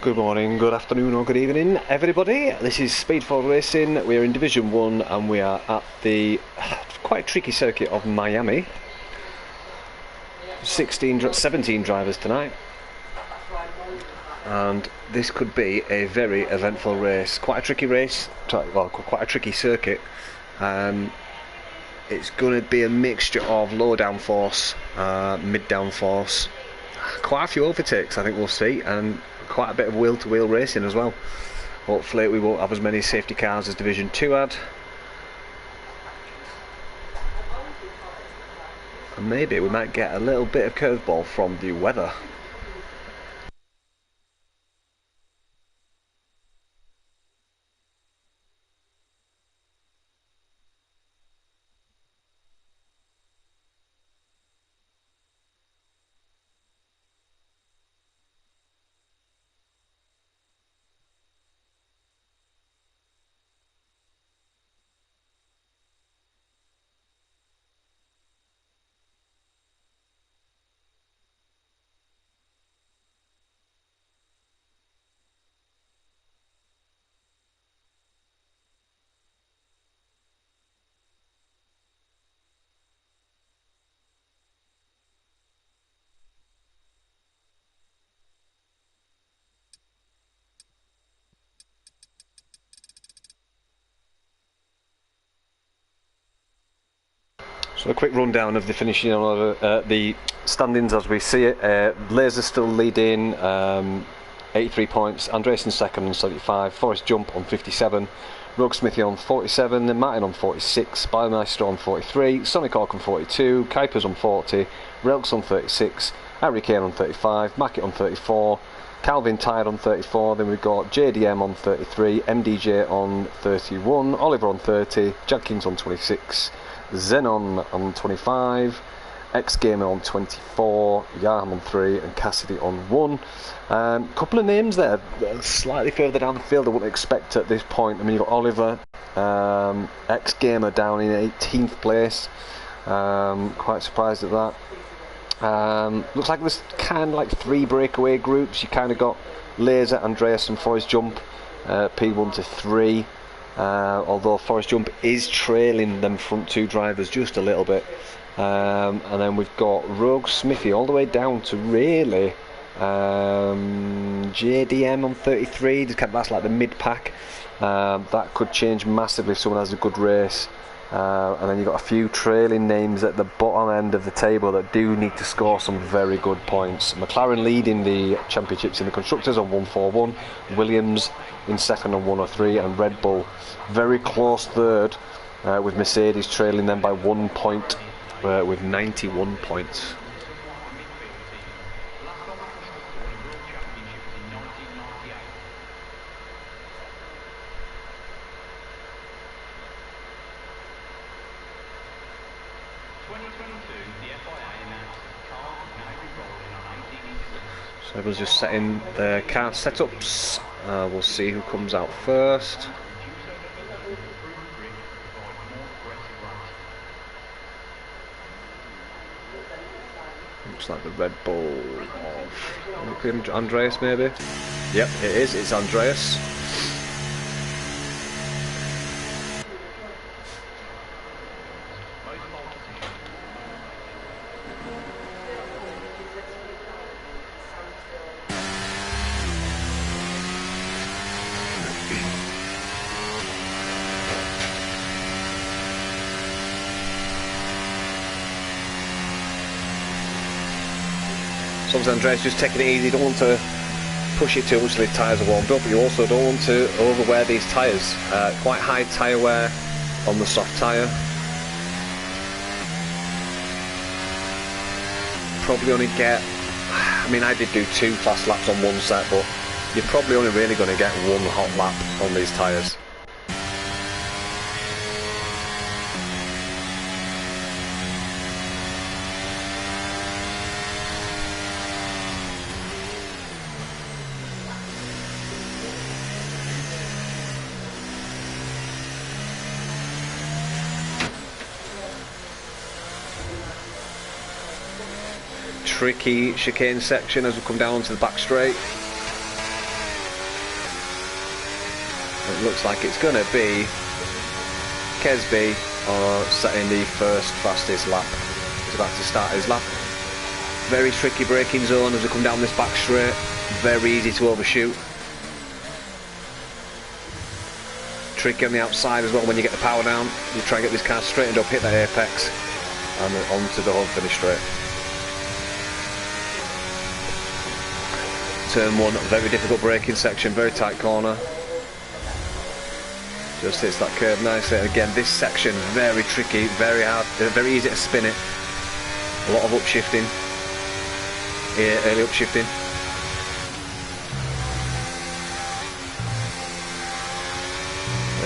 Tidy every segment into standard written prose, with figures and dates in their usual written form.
Good morning, good afternoon or good evening everybody. This is Speedfall Racing. We are in Division 1 and we are at the quite tricky circuit of Miami. 17 drivers tonight. And this could be a very eventful race. Quite a tricky race, well, quite a tricky circuit. It's going to be a mixture of low downforce, mid downforce, quite a few overtakes I think we'll see, and quite a bit of wheel-to-wheel racing as well. Hopefully we won't have as many safety cars as Division 2 had. And maybe we might get a little bit of curveball from the weather. So a quick rundown of the finishing order, the standings as we see it. Laser still leading, 83 points, Andreas in second on 75, Forrest Jump on 57, Rogue Smithy on 47, then Martin on 46, Biomeister on 43, Sonic Hawk on 42, Kuipers on 40, Relks on 36, Harry Kane on 35, Mackett on 34, Calvin Tide on 34, then we've got JDM on 33, MDJ on 31, Oliver on 30, Jadkins on 26, Xenon on 25, X-Gamer on 24, Yarham on 3 and Cassidy on 1. Couple of names there slightly further down the field I wouldn't expect at this point. I mean, you've got Oliver, X-Gamer down in 18th place. Quite surprised at that. Looks like there's kind of like 3 breakaway groups. You kind of got Laser, Andreas and Forrest Jump, P1 to 3. Although Forrest Jump is trailing them front 2 drivers just a little bit. And then we've got Rogue Smithy all the way down to really JDM on 33. That's like the mid-pack. That could change massively if someone has a good race. And then you've got a few trailing names at the bottom end of the table that do need to score some very good points. McLaren leading the championships in the constructors on 141, Williams in second on 103, and Red Bull very close third, with Mercedes trailing them by 1 point with 91 points. So everyone's just setting their car setups. We'll see who comes out first. Looks like the Red Bull of Andreas, maybe. Yep, it is. It's Andreas. Sometimes Andreas just taking it easy. You don't want to push it too much till the tyres are warmed up, but you also don't want to overwear these tyres. Quite high tyre wear on the soft tyre. Probably only get, I mean, I did do 2 fast laps on one set, but you're probably only really going to get 1 hot lap on these tyres. Tricky chicane section as we come down to the back straight. looks like it's going to be Kesby setting the first fastest lap. He's about to start his lap. Very tricky braking zone as we come down this back straight. Very easy to overshoot. Tricky on the outside as well when you get the power down. You try and get this car straightened up, hit that apex, and then onto the home finish straight. Turn 1, very difficult braking section, very tight corner. Just hits that curve nicely. And again, this section, very tricky, very hard, very easy to spin it. A lot of upshifting. Early upshifting.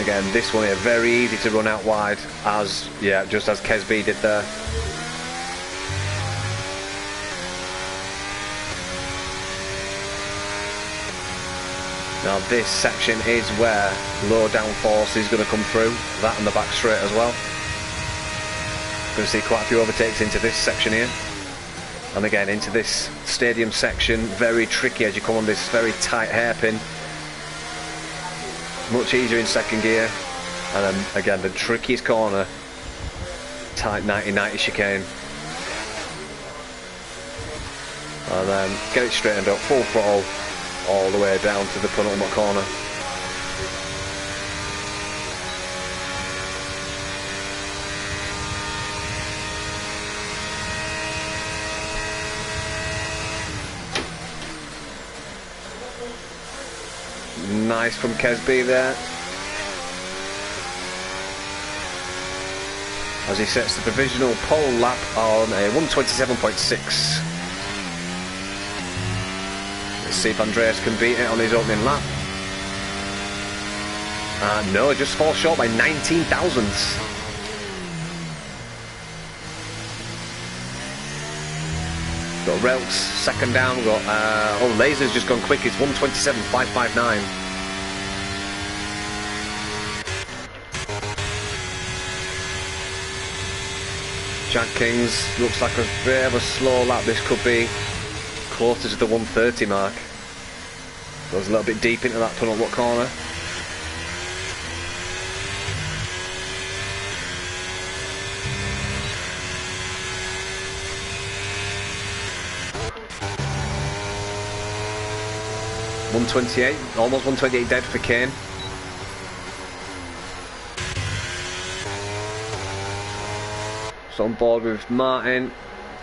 Again, this one here, very easy to run out wide, as, yeah, just as Kesby did there. Now this section is where low downforce is going to come through, that and the back straight as well. Going to see quite a few overtakes into this section here. And again, into this stadium section, very tricky as you come on this very tight hairpin. Much easier in second gear, and then again the trickiest corner, tight 90-90 chicane, and then get it straightened up, full throttle all the way down to the penultimate corner. Nice from Kesby there, as he sets the provisional pole lap on a 1:27.6. Let's see if Andreas can beat it on his opening lap. No, just falls short by 19 thousandths. Got Relks second down. We've got Laser's just gone quick. It's 1:27.559. Jack Kings looks like a bit of a slow lap. This could be closer to the 1:30 mark. Goes a little bit deep into that penultimate corner. .128, almost 128 dead for Kane. So on board with Martin.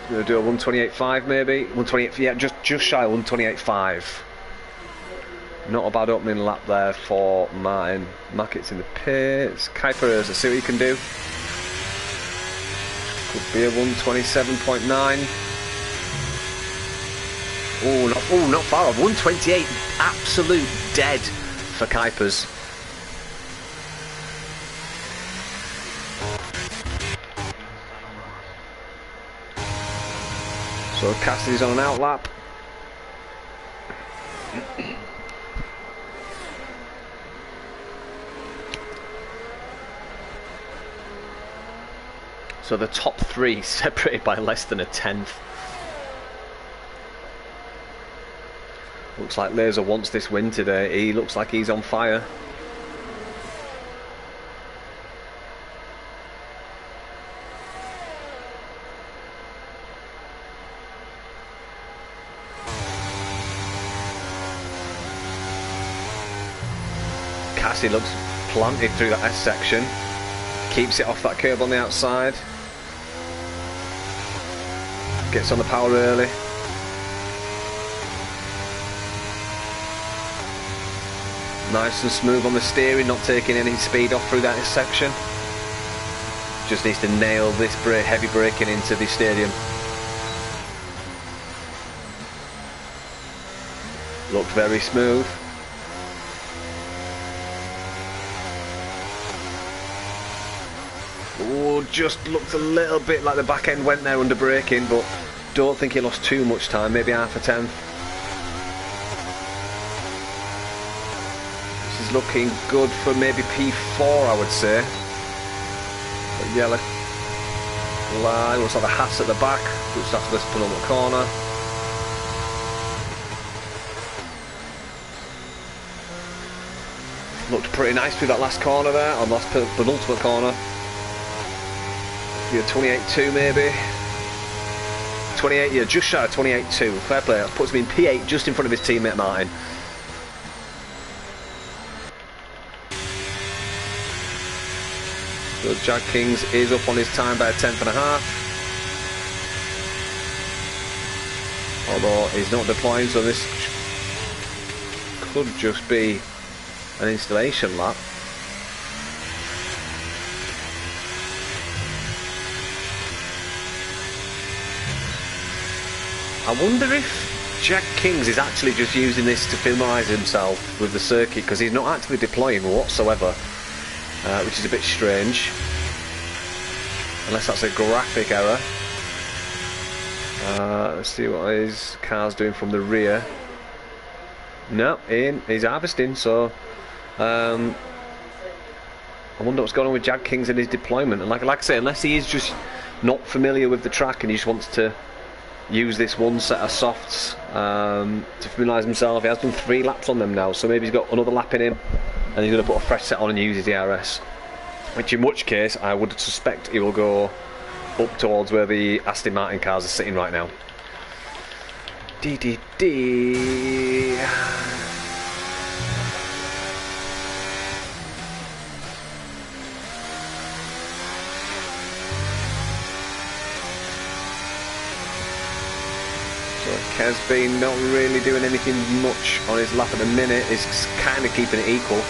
Going to do a 128.5 maybe. 128, yeah, just shy of 128.5. Not a bad opening lap there for Martin. Mackett's in the pits. Kuiper, let's see what he can do. Could be a 127.9. Oh, not far off. 128, absolute dead for Kuipers. So Cassidy's on an out lap. So the top three separated by less than a tenth. Looks like Laser wants this win today. He looks like he's on fire. Cassie looks planted through that S section. Keeps it off that curb on the outside. Gets on the power early. Nice and smooth on the steering, not taking any speed off through that section. Just needs to nail this heavy braking into the stadium. Looked very smooth. Oh, just looked a little bit like the back end went there under braking, but don't think he lost too much time, maybe half a tenth. This is looking good for maybe P4, I would say. But yellow line, looks like the Haas at the back, looks after this penultimate corner. Looked pretty nice through that last corner there, on the last penultimate corner. Yeah, 28.2 maybe. 28, yeah, just shy of 28.2. Fair play, that puts me in P8 just in front of his teammate Martin. So Jag Kings is up on his time by a 10.5. Although he's not deploying, so this could just be an installation lap. I wonder if Jag Kings is actually just using this to familiarise himself with the circuit, because he's not actually deploying whatsoever, which is a bit strange. Unless that's a graphic error. Let's see what his car's doing from the rear. No, he's harvesting, so I wonder what's going on with Jag Kings and his deployment. And like I say, unless he is just not familiar with the track and he just wants to use this one set of softs to familiarise himself. He has done 3 laps on them now, so maybe he's got another lap in him and he's going to put a fresh set on and use his DRS, which in which case I would suspect he will go up towards where the Aston Martin cars are sitting right now. D. Kesby not really doing anything much on his lap at the minute. He's kind of keeping it equal.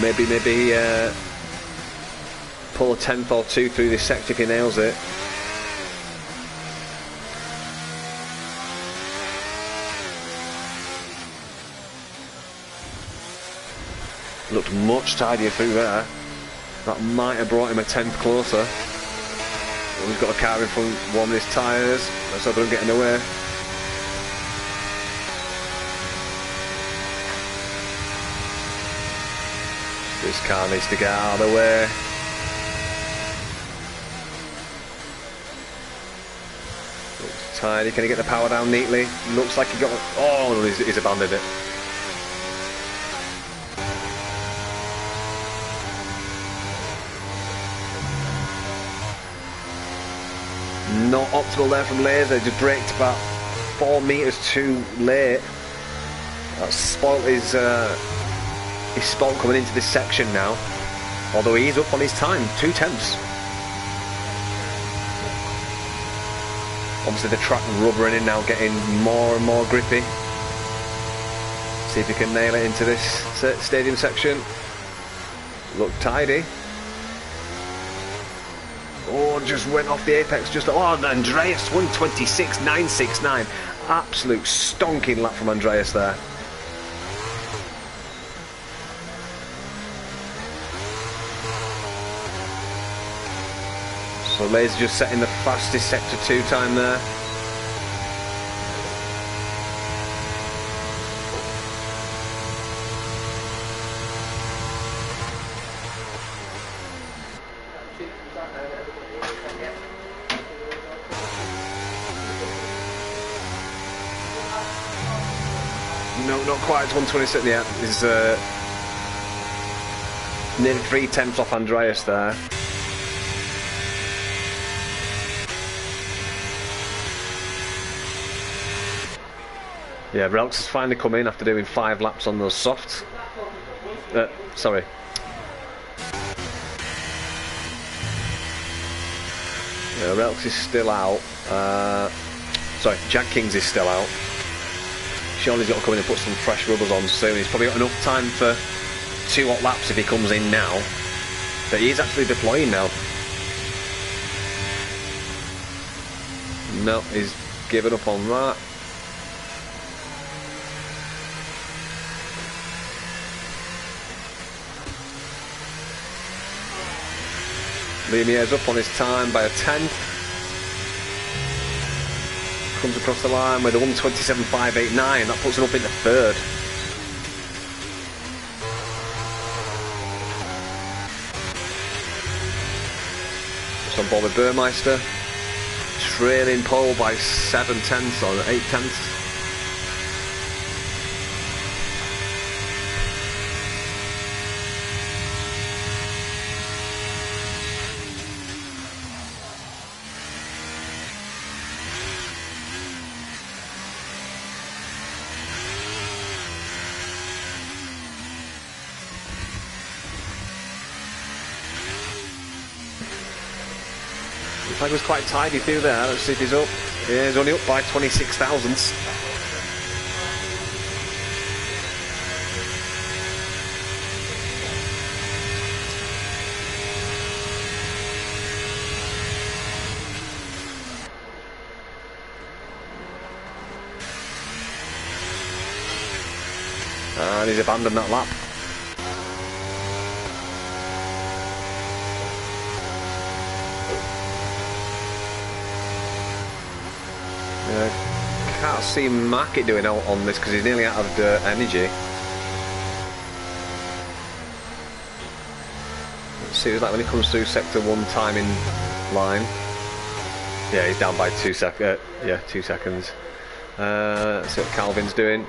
Maybe pull a 10th or 2 through this sector if he nails it. Looked much tidier through there. That might have brought him a 10th closer. He's got a car in front, warming his tyres. Let's hope I don't get in the way. This car needs to get out of the way. Looks tidy. Can he get the power down neatly? Looks like he got... Oh, he's abandoned it. Not optimal there from Laser, just braked about 4 metres too late. That's spoilt his spot coming into this section now. Although he is up on his time, 2/10. Obviously the track rubbering in now, getting more and more grippy. See if he can nail it into this stadium section. Look tidy. Oh, just went off the apex. Andreas 126.969. Absolute stonking lap from Andreas there. So Laser just setting the fastest sector 2 time there. No, not quite. It's 126 yet. He's nearly 3/10 off Andreas there. Yeah, Relx has finally come in after doing 5 laps on those softs. Sorry. Yeah, Relx is still out. Sorry, Jag Kings is still out. Surely's got to come in and put some fresh rubbers on soon. He's probably got enough time for 2 hot laps if he comes in now. But he is actually deploying now. No, he's given up on that. Lemier's up on his time by a 10th. Comes across the line with a 127.589. That puts him up into 3rd. It's on board with Burmeister. Trailing pole by 7/10 or 8/10. Looks like it was quite tidy through there. Let's see if he's up. Yeah, he's only up by 26 thousandths. And he's abandoned that lap. Can't see Market doing out on this because he's nearly out of energy. Let's see what it's like when he comes through sector 1 timing line. Yeah, he's down by 2 seconds. Yeah, 2 seconds. Let's see what Calvin's doing.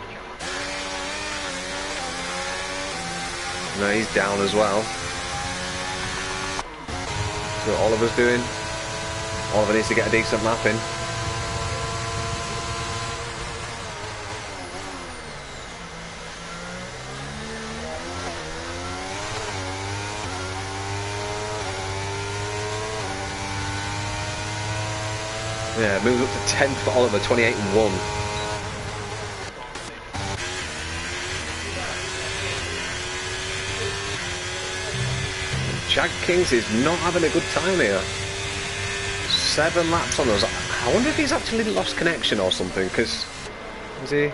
No, he's down as well. See what Oliver's doing. Oliver needs to get a decent lap in. Yeah, moves up to 10th for Oliver, 28 and 1. Jag Kings is not having a good time here. 7 laps on us. I wonder if he's actually lost connection or something, because... Is he?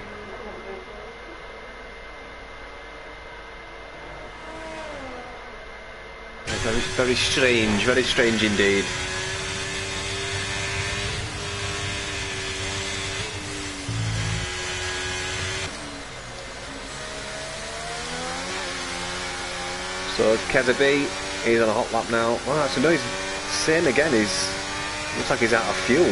Very strange indeed. So Keza B, he's on a hot lap now. Well, actually no, he's same again. Looks like he's out of fuel.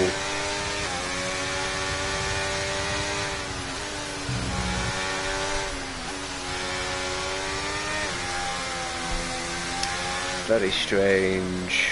Very strange.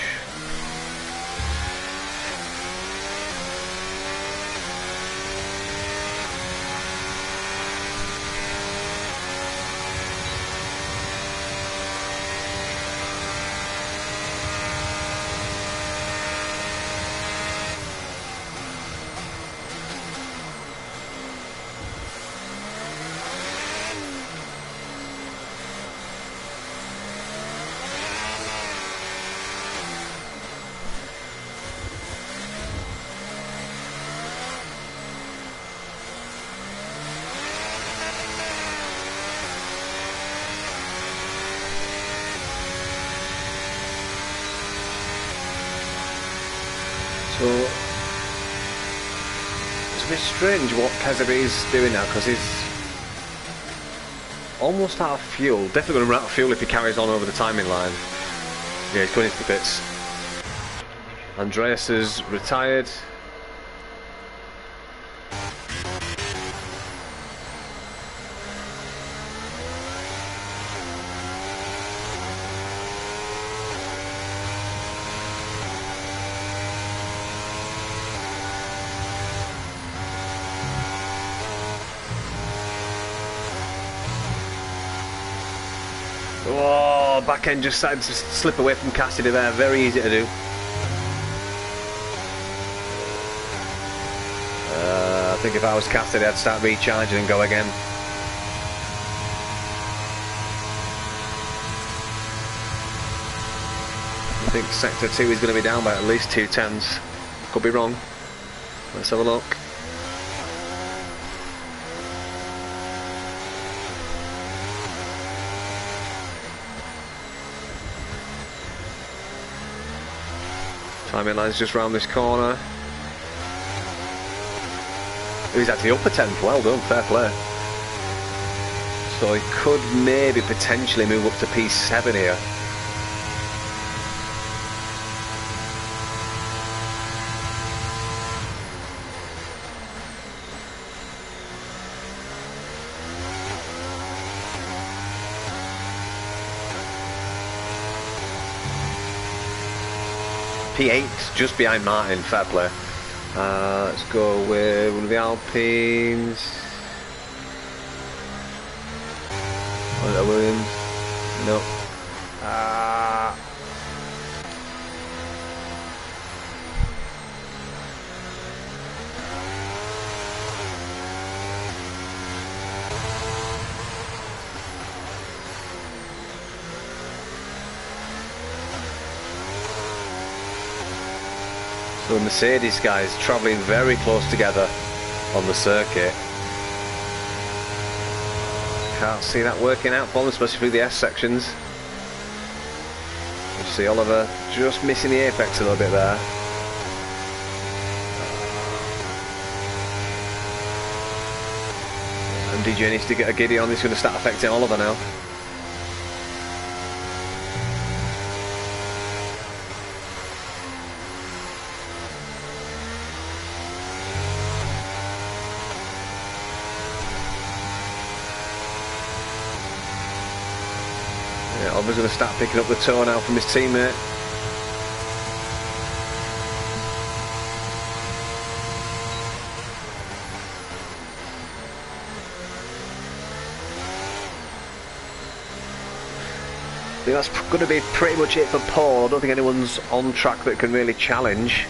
So it's a bit strange what Kezabi is doing now, because he's almost out of fuel. Definitely going to run out of fuel if he carries on over the timing line. Yeah, he's going into the pits. Andreas has retired. Oh, back end just started to slip away from Cassidy there. Very easy to do. I think if I was Cassidy, I'd start recharging and go again. I think sector 2 is going to be down by at least 2 tenths. Could be wrong. Let's have a look. Timing line's just round this corner. He's actually up a tenth. Well done, fair play. So he could maybe potentially move up to P7 here. P8, just behind Martin, fair play. Let's go with one of the Alpines. Was that Williams? No. The Mercedes guys travelling very close together on the circuit. Can't see that working out for them, especially through the S sections. You see Oliver just missing the apex a little bit there. And DJ needs to get a giddy on. This is going to start affecting Oliver now. Yeah, Oliver's going to start picking up the toe now from his teammate. I think that's going to be pretty much it for Paul. I don't think anyone's on track that can really challenge.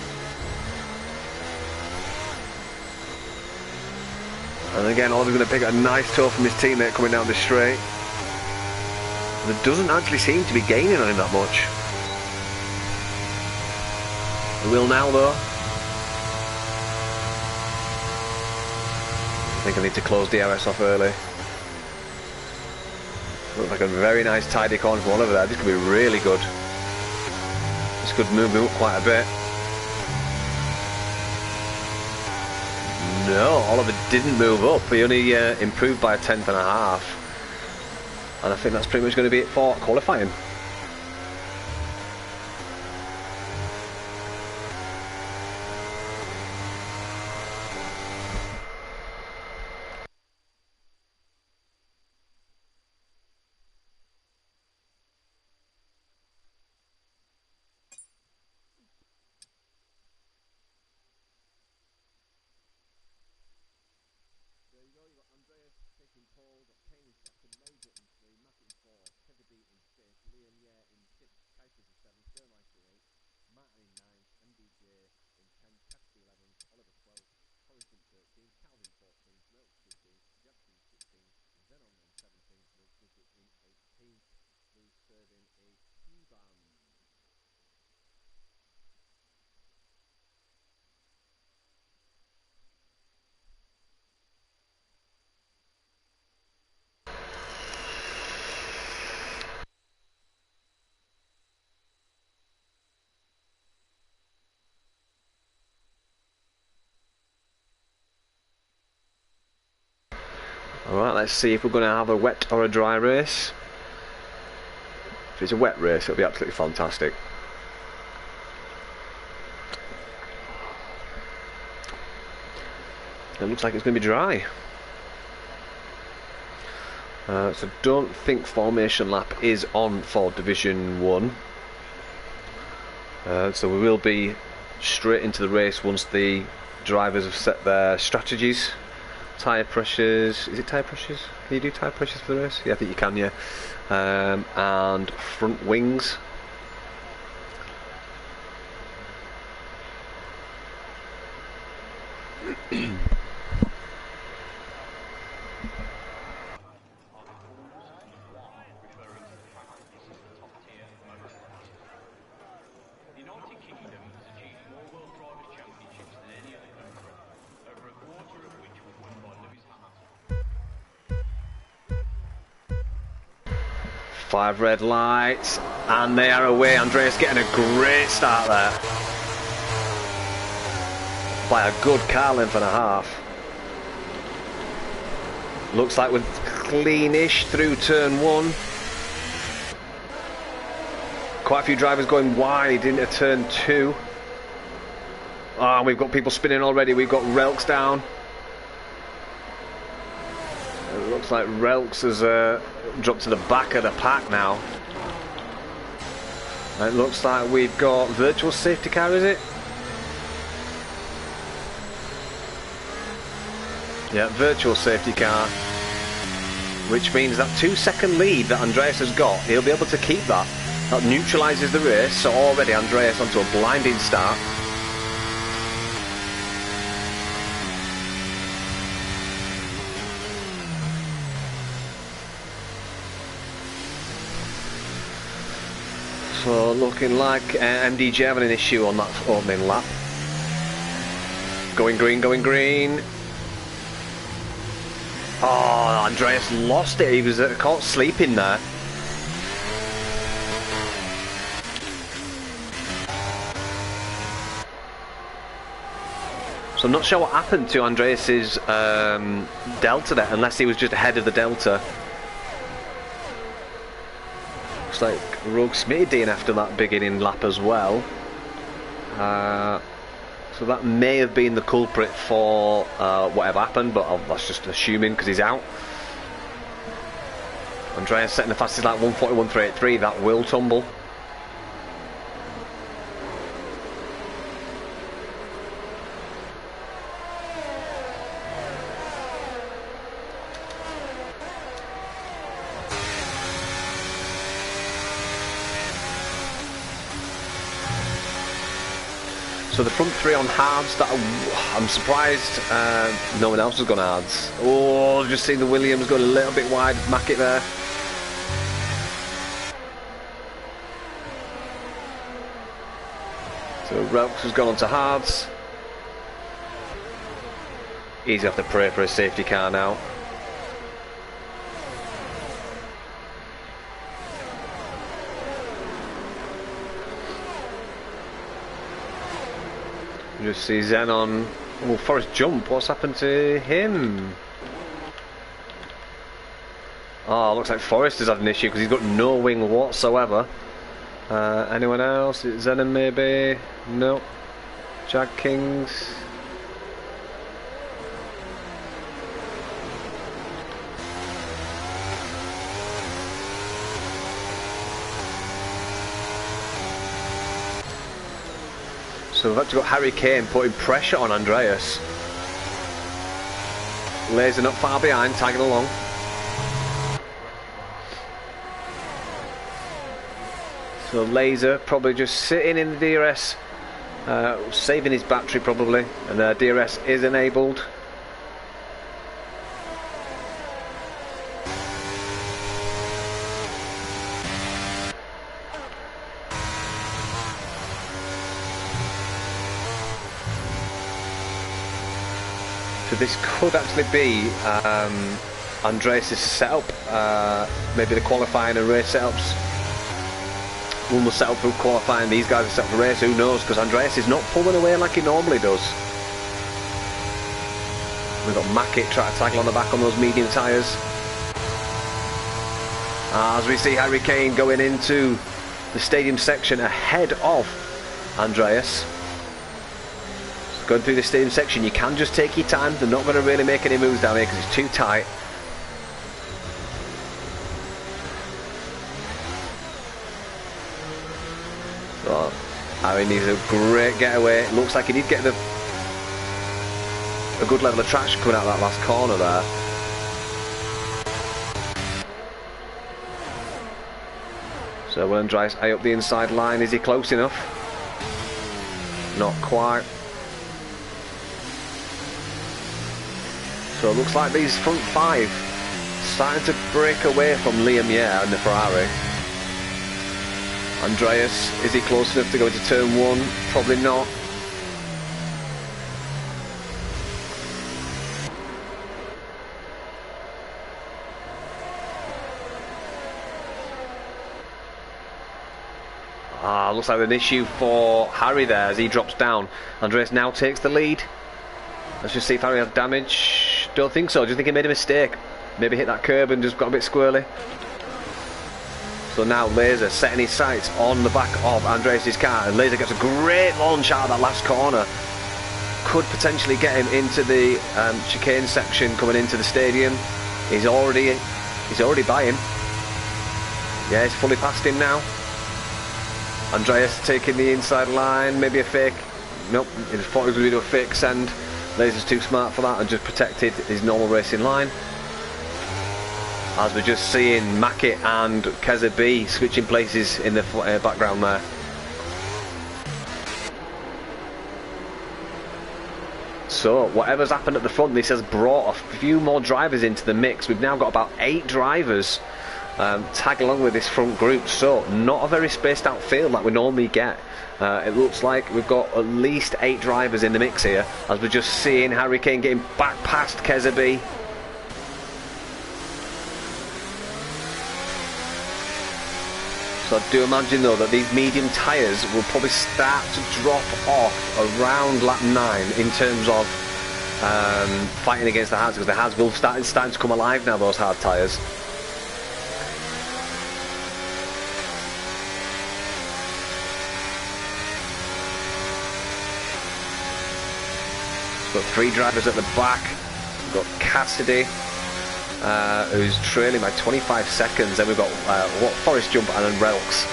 And again, Oliver's going to pick a nice toe from his teammate coming down the straight. There doesn't actually seem to be gaining on him that much. He will now though. I think I need to close DRS off early. Looks like a very nice tidy corner from Oliver there. This could be really good. This could move him up quite a bit. No, Oliver didn't move up. He only improved by a tenth and a half. And I think that's pretty much going to be it for qualifying. Alright, let's see if we're going to have a wet or a dry race. If it's a wet race, it'll be absolutely fantastic. It looks like it's going to be dry. So don't think formation lap is on for Division 1. So we will be straight into the race once the drivers have set their strategies. Tyre pressures, is it tyre pressures? Can you do tyre pressures for the race? Yeah, I think you can, yeah. And front wings. Five red lights, and they are away. Andreas getting a great start there. By a good car length and a half. Looks like we're cleanish through turn 1. Quite a few drivers going wide into turn 2. Ah, we've got people spinning already. We've got Relks down. It looks like Relks has dropped to the back of the pack now. It looks like we've got virtual safety car, is it? Yeah, virtual safety car. Which means that 2-second lead that Andreas has got, he'll be able to keep that. That neutralises the race, so already Andreas onto a blinding start. So looking like MDJ having an issue on that opening lap. Going green, going green. Oh, Andreas lost it. He was caught sleeping there. So I'm not sure what happened to Andreas's delta there, unless he was just ahead of the delta. Looks like Rogue Smitty DNF'd that beginning lap as well. So that may have been the culprit for whatever happened, but that's just assuming because he's out. Andreas setting the fastest lap 1:41.383. That will tumble. So the front three on hards, I'm surprised no one else has gone hards. Oh, I've just seen the Williams going a little bit wide, Mack it there. So Relks has gone on to hards. Easy off the pray for a safety car now. You just see Xenon. Oh, Forrest jump. What's happened to him? Oh, looks like Forrest has had an issue because he's got no wing whatsoever. Anyone else? Xenon maybe? No. Jag Kings. So we've actually got Harry Kane putting pressure on Andreas. Laser not far behind, tagging along. So Laser probably just sitting in the DRS, saving his battery probably, and the DRS is enabled. So this could actually be Andreas' setup, maybe the qualifying and race setups. One was set up for qualifying, these guys are set up for race, who knows, because Andreas is not pulling away like he normally does. We've got Mackett trying to tackle on the back on those medium tyres. As we see Harry Kane going into the stadium section ahead of Andreas. Going through the stadium section, you can just take your time. They're not going to really make any moves down here because it's too tight. So, Harry needs a great getaway. It looks like he did get a good level of traction coming out of that last corner there. So Will Andreas eye up the inside line. Is he close enough? Not quite. So it looks like these front five starting to break away from Liam Yeh and the Ferrari. Andreas, is he close enough to go into turn one? Probably not. Looks like an issue for Harry there as he drops down. Andreas now takes the lead. Let's just see if Harry has damage. Don't think so. Just think he made a mistake. Maybe hit that curb and just got a bit squirrely. So now Laser setting his sights on the back of Andreas' car, and Laser gets a great launch out of that last corner. Could potentially get him into the chicane section coming into the stadium. He's already by him. Yeah, he's fully past him now. Andreas taking the inside line, maybe a fake. Nope, he thought he was going to do a fake send. Laser's too smart for that and just protected his normal racing line. As we're just seeing Mackett and Keza B switching places in the background there. So whatever's happened at the front, this has brought a few more drivers into the mix. We've now got about 8 drivers tag along with this front group. So not a very spaced out field like we normally get. It looks like we've got at least 8 drivers in the mix here, as we're just seeing Harry Kane getting back past Kezebi. So I do imagine though that these medium tyres will probably start to drop off around lap 9 in terms of fighting against the hards, because the hards will starting to come alive now, those hard tyres. We've got 3 drivers at the back. We've got Cassidy, who's trailing by 25 seconds. Then we've got Forest Jump and then Relks.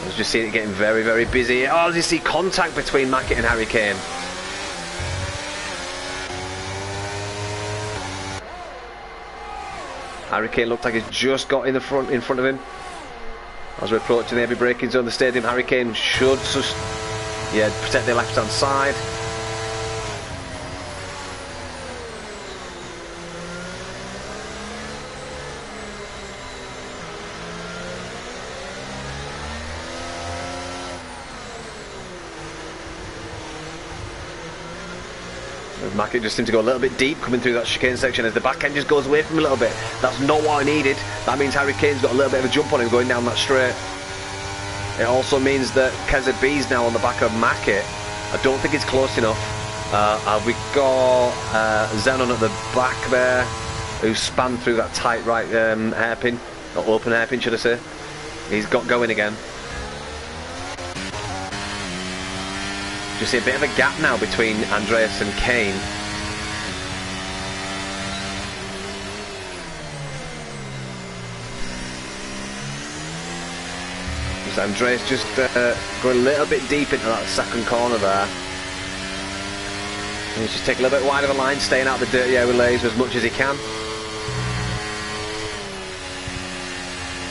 I was just seeing it getting very, very busy. Oh, as you see contact between Mackett and Harry Kane. Harry Kane looked like he's just got in front of him. As we're approaching the heavy braking zone of the stadium, Harry Kane should just, protect the left-hand side. Mackett just seemed to go a little bit deep coming through that chicane section as the back end just goes away from him a little bit. That's not what I needed. That means Harry Kane's got a little bit of a jump on him going down that straight. It also means that Kezebi's now on the back of Mackett. I don't think it's close enough. We got Zenon at the back there, who spanned through that tight right hairpin, or open hairpin should I say. He's got going again. You see a bit of a gap now between Andreas and Kane. So Andreas just going a little bit deep into that second corner there. And he's just taking a little bit wide of a line, staying out of the dirty overlays as much as he can.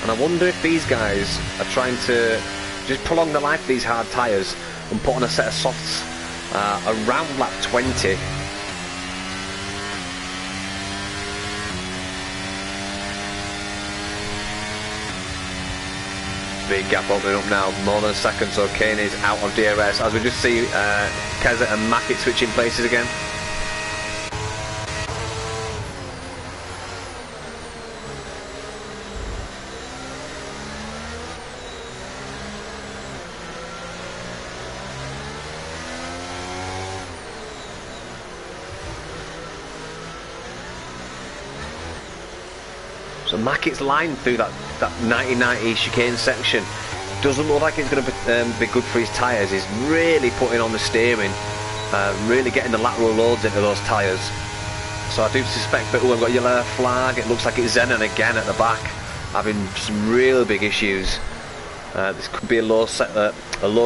And I wonder if these guys are trying to just prolong the life of these hard tyres and put on a set of softs around lap 20. Big gap opening up now, more than a second, so Kane is out of DRS as we just see Keza and Mackett switching places again. So Mackett's line through that 90-90 chicane section doesn't look like it's going to be good for his tyres. He's really putting on the steering, really getting the lateral loads into those tyres. So I do suspect that, I've got a yellow flag. It looks like it's Zenon again at the back, having some real big issues. This could be a low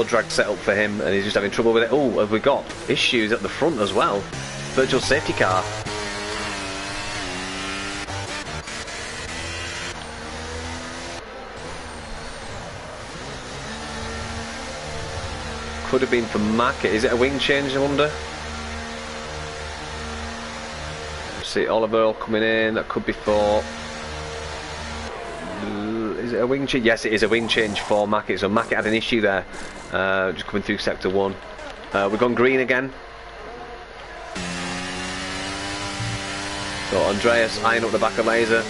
drag setup for him, and he's just having trouble with it. Oh, have we got issues at the front as well? Virtual safety car. Could have been for Mackett. Is it a wing change, I wonder? See Oliver coming in. That could be for... Is it a wing change? Yes, it is a wing change for Mackett. So Mackett had an issue there, just coming through sector 1. We've gone green again. So Andreas eyeing up the back of Laser.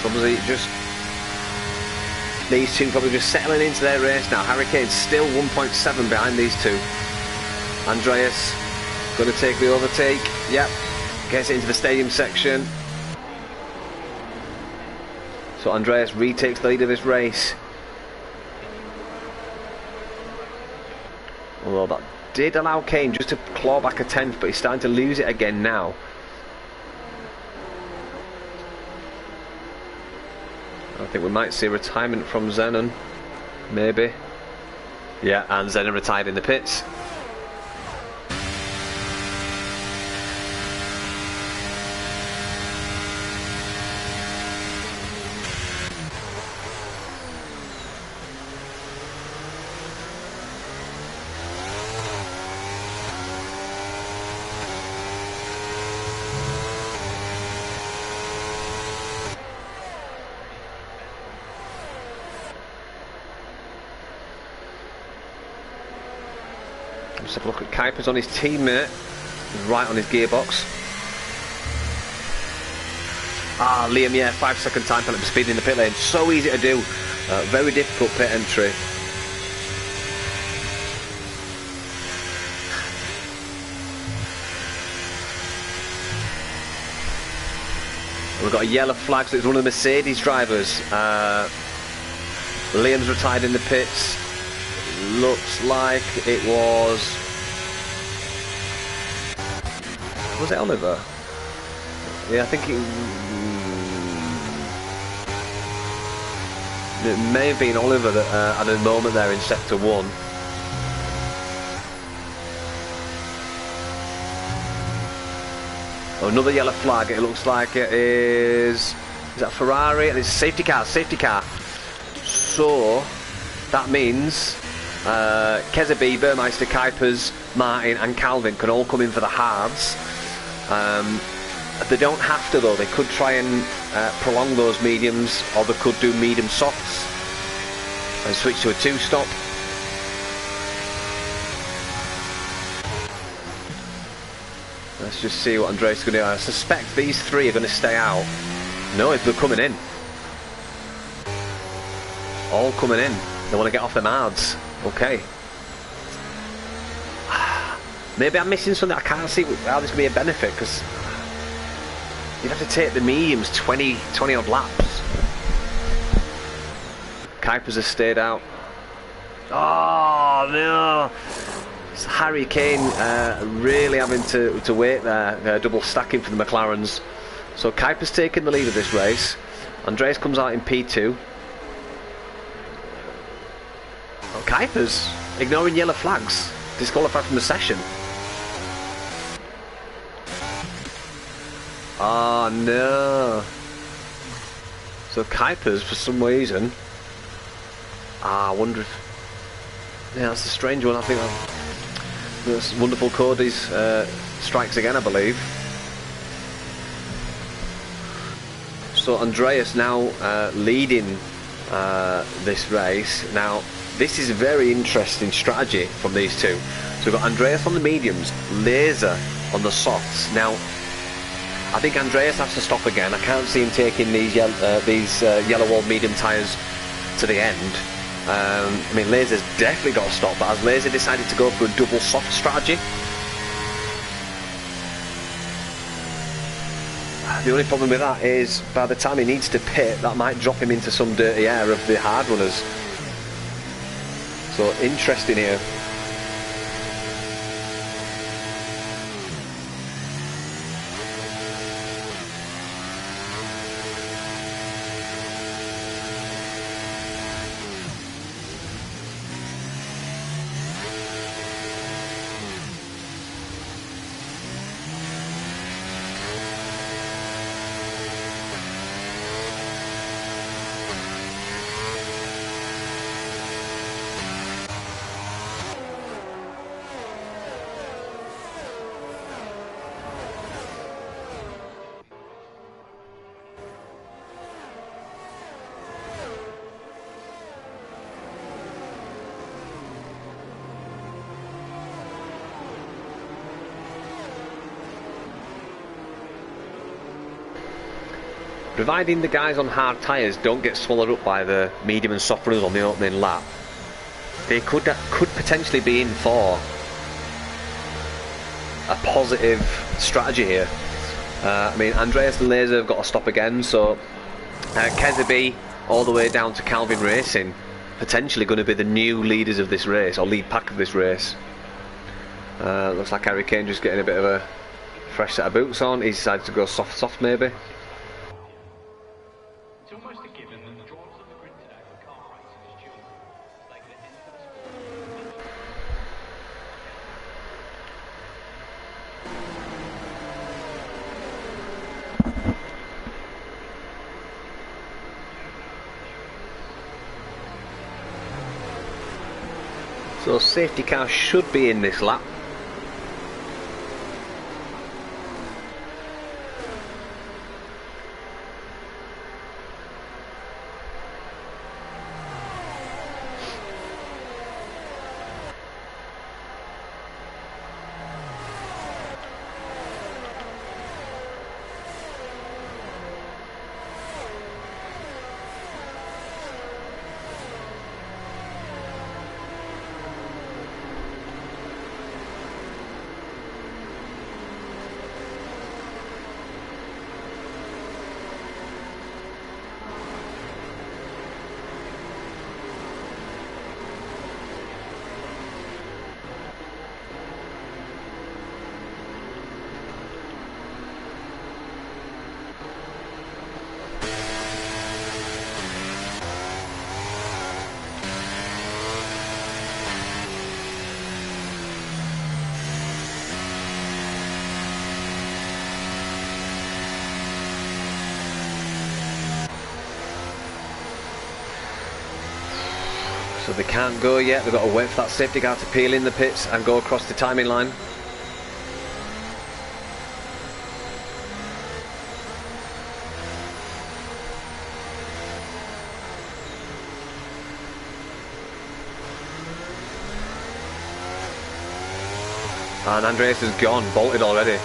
Obviously, just these two probably just settling into their race now. Harry Kane's still 1.7 behind these two. Andreas going to take the overtake. Yep, gets into the stadium section. So Andreas retakes the lead of this race. Although that did allow Kane just to claw back a 10th, but he's starting to lose it again now. I think we might see a retirement from Zenon, maybe. Yeah, and Zenon retired in the pits. Let's have a look at Kuipers on his teammate. He's right on his gearbox. Ah, Liam, yeah, 5-second time penalty for speed in the pit lane. So easy to do. Very difficult pit entry. We've got a yellow flag, so it's one of the Mercedes drivers. Liam's retired in the pits. Looks like it was... Was it Oliver? Yeah, I think it may have been Oliver that had a moment there in sector 1. Oh, another yellow flag. It looks like it is that Ferrari? And it's safety car, safety car. So that means Kezebi, Burmeister, Kuipers, Martin and Calvin can all come in for the hards. They don't have to though. They could try and prolong those mediums, or they could do medium softs and switch to a 2-stop. Let's just see what Andreas is going to do. I suspect these three are going to stay out. No, they're coming in. All coming in. They want to get off them hards. Okay. Maybe I'm missing something. I can't see how this can be a benefit, because you'd have to take the mediums 20 odd laps. Kuipers has stayed out. Oh no! It's Harry Kane really having to wait there, double stacking for the McLarens. So Kuipers taking the lead of this race. Andreas comes out in P2. Oh, Kuipers ignoring yellow flags, disqualified from the session. Oh no! So Kuipers, for some reason, I wonder if... Yeah, that's a strange one. I think that's wonderful. Cody's strikes again, I believe. So Andreas now leading this race. Now this is a very interesting strategy from these two. So we've got Andreas on the mediums, Laser on the softs. Now I think Andreas has to stop again. I can't see him taking these yellow wall medium tyres to the end. I mean, Laser's definitely got to stop, but has Laser decided to go for a double soft strategy? The only problem with that is, by the time he needs to pit, that might drop him into some dirty air of the hard runners. So, interesting here. Providing the guys on hard tyres don't get swallowed up by the medium and soft runners on the opening lap, they could potentially be in for a positive strategy here. I mean, Andreas and Laser have got to stop again, so Kezebi all the way down to Calvin Racing, potentially going to be the new leaders of this race, or lead pack of this race. Looks like Harry Kane just getting a bit of a fresh set of boots on. He's decided to go soft maybe. So safety car should be in this lap. So they can't go yet, they've got to wait for that safety car to peel in the pits and go across the timing line. And Andreas has gone, bolted already.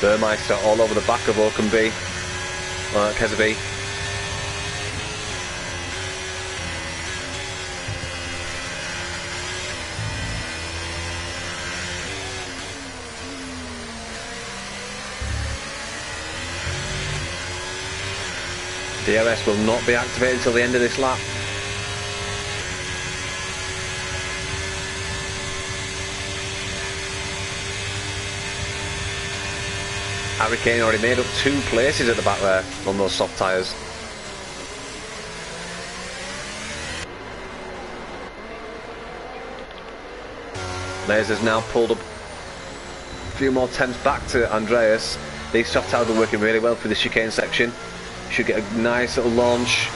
Burmeister all over the back of Oakenby, Keseby. DRS will not be activated until the end of this lap. Harry Kane already made up 2 places at the back there on those soft tyres. Laser's now pulled up a few more tenths back to Andreas. These soft tyres are working really well for the chicane section. Should get a nice little launch.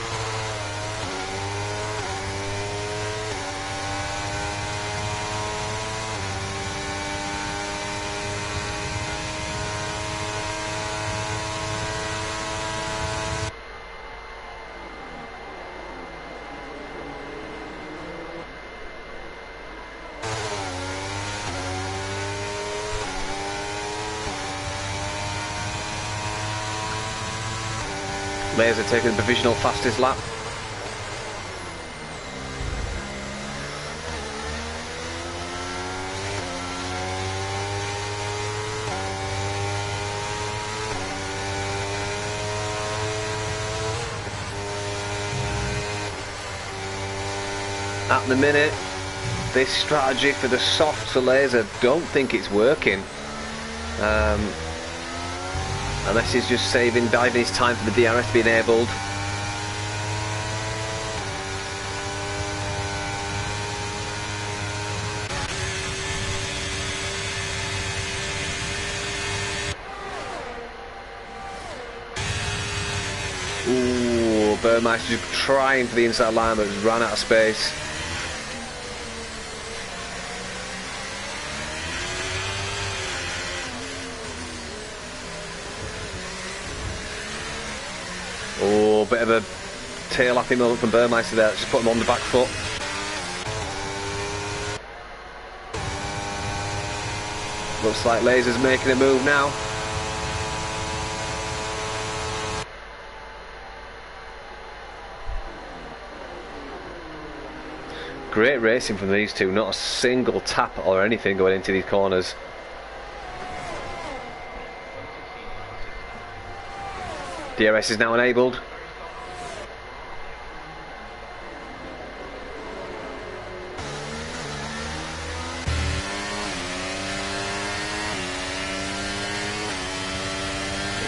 Laser taking the provisional fastest lap. At the minute, this strategy for the soft to Laser, don't think it's working. Unless he's just diving his time for the DRS to be enabled. Ooh, Burmeister just trying for the inside line but has run out of space. Oh, bit of a tail-lapping moment from Burmeister there. Just put him on the back foot. Looks like Laser's making a move now. Great racing from these two. Not a single tap or anything going into these corners. DRS is now enabled.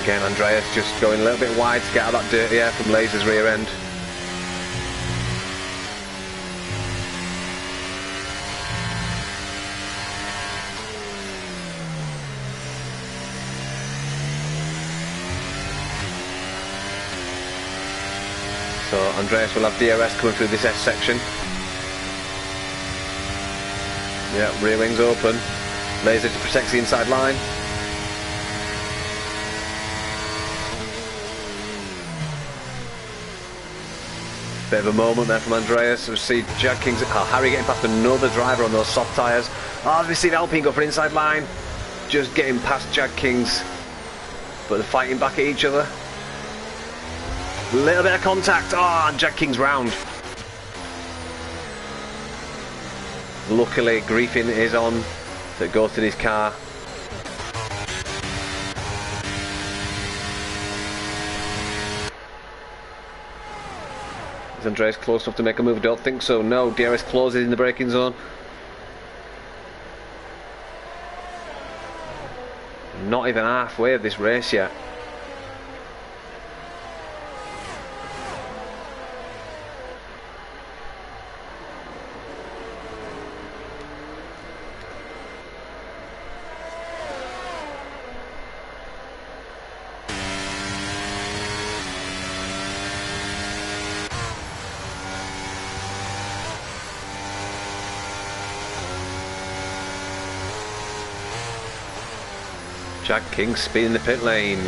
Again, Andreas just going a little bit wide to get out of that dirty air from Laser's rear end. So Andreas will have DRS coming through this S section. Yeah, rear wings open. Laser to protect the inside line. Bit of a moment there from Andreas. We see Jag Kings, Harry getting past another driver on those soft tyres. We see Alpine go for inside line. Just getting past Jag Kings. But they're fighting back at each other. Little bit of contact. And Jag King's round. Luckily, Griffin is on to go to his car. Is Andreas close enough to make a move? I don't think so. No, DRS closes in the braking zone. Not even halfway of this race yet. Jack King speeding the pit lane.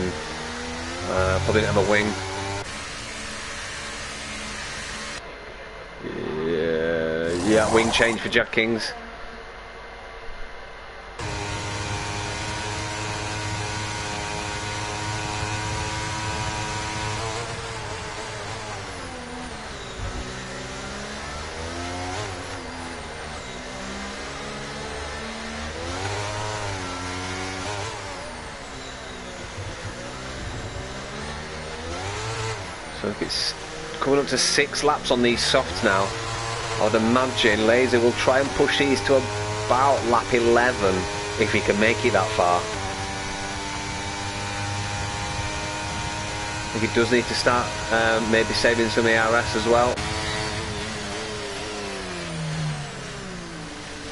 Probably didn't have a wing. Yeah, wing change for Jack Kings. So if it's coming up to 6 laps on these softs now, I would imagine Laser will try and push these to about lap 11 if he can make it that far. I think he does need to start maybe saving some ARS as well.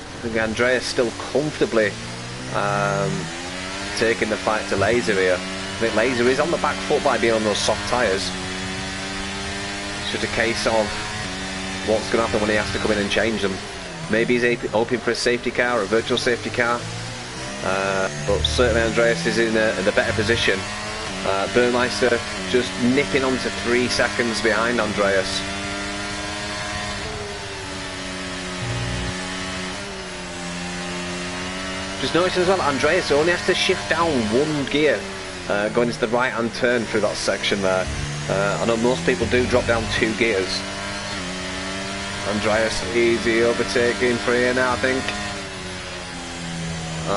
I think Andreas still comfortably taking the fight to Laser here. I think Laser is on the back foot by being on those soft tyres. It's just a case of what's going to happen when he has to come in and change them. Maybe he's hoping for a safety car or a virtual safety car, but certainly Andreas is in the better position. Burmeister just nipping on to 3 seconds behind Andreas. Just noticing as well, Andreas only has to shift down 1 gear going into the right hand turn through that section there. I know most people do drop down 2 gears. Andreas easy overtaking for here now, I think.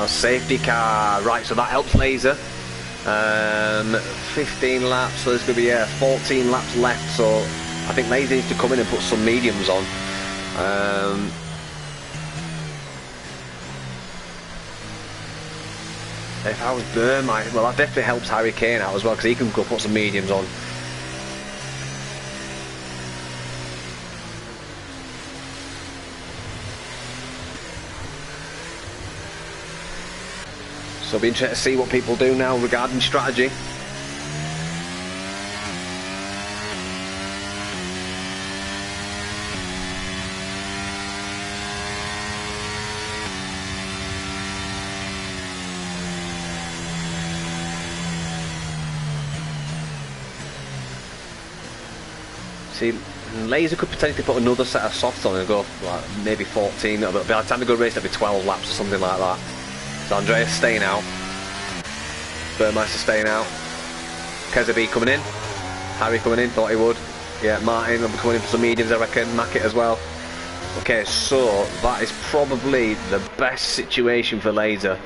Safety car, right, so that helps Laser. 15 laps, so there's going to be 14 laps left, so I think Laser needs to come in and put some mediums on. If I was Burmeister, well, that definitely helps Harry Kane out as well, because he can go put some mediums on. So it'll be interesting to see what people do now regarding strategy. See, Laser could potentially put another set of softs on and go like maybe 14, but by the time they go race, that'll be 12 laps or something like that. So Andreas staying out, Burmeister staying out, Kezabi coming in, Harry coming in, thought he would. Yeah, Martin will be coming in for some mediums, I reckon, Mackett as well. Okay, so that is probably the best situation for Laser.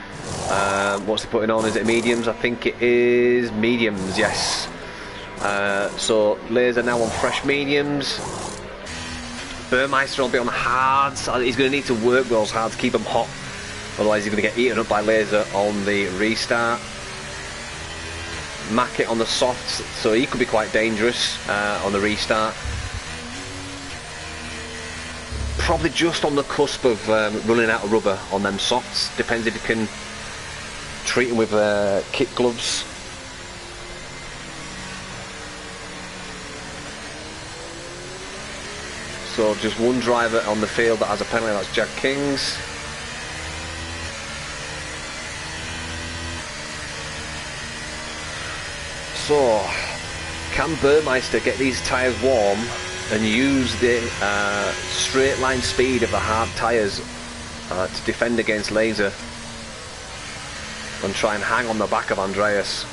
What's he putting on? Is it mediums? I think it is mediums, yes. So Laser now on fresh mediums. Burmeister will be on hards. He's going to need to work those hards, keep them hot. Otherwise he's going to get eaten up by Laser on the restart. Mackett on the softs, so he could be quite dangerous on the restart. Probably just on the cusp of running out of rubber on them softs. Depends if you can treat him with kit gloves. So just one driver on the field that has a penalty, that's Jack Kings. So, can Burmeister get these tyres warm and use the straight line speed of the hard tyres to defend against Laser and try and hang on the back of Andreas?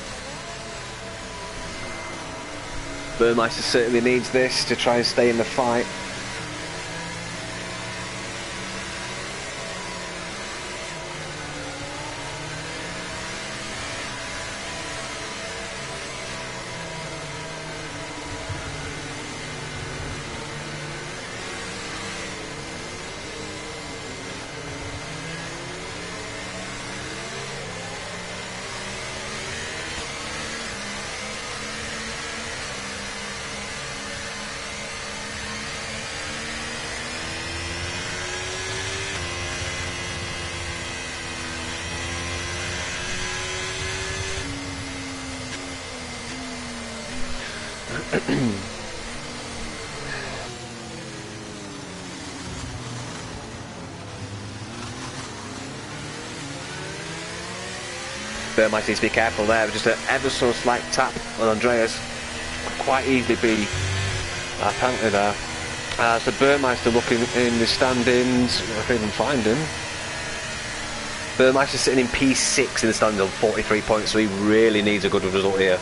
Burmeister certainly needs this to try and stay in the fight. Burmeister needs to be careful there. Just an ever so slight tap on Andreas. Could quite easily be a penalty there. So Burmeister looking in the standings. I can't even find him. Burmeister sitting in P6 in the standings on 43 points, so he really needs a good result here.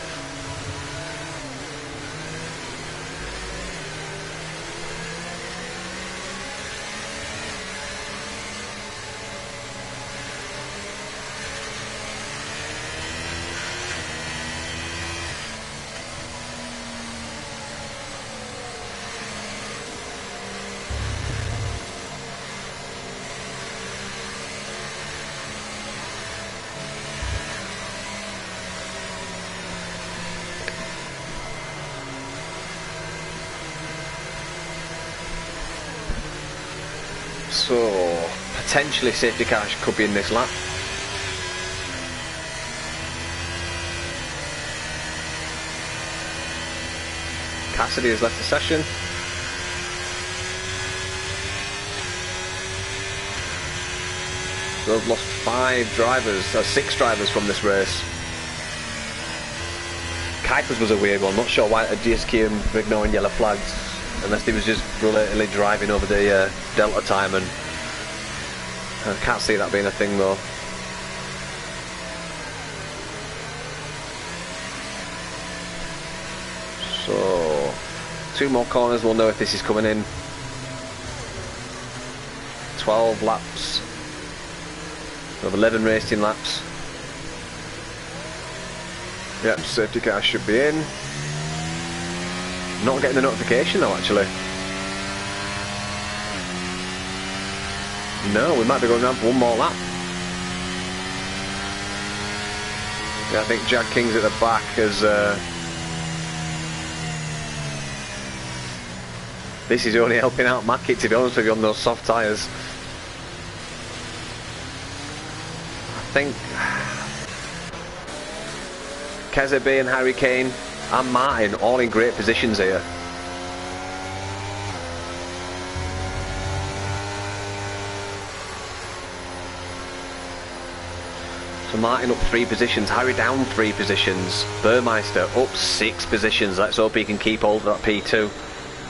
So, potentially safety car could be in this lap. Cassidy has left the session. They've lost 6 drivers from this race. Kuiper's was a weird one, not sure why DSK were ignoring yellow flags. Unless he was just brilliantly driving over the Delta time, and I can't see that being a thing though. So, 2 more corners, we'll know if this is coming in. 12 laps. We have 11 racing laps. Yep, safety car should be in. Not getting the notification though, actually. No, we might be going down for one more lap. Yeah, I think Jack King's at the back as this is only helping out Mackie, to be honest with you, on those soft tyres. I think Kezebe and Harry Kane and Martin all in great positions here. So Martin up 3 positions, Harry down 3 positions, Burmeister up 6 positions. Let's hope he can keep hold of that P2.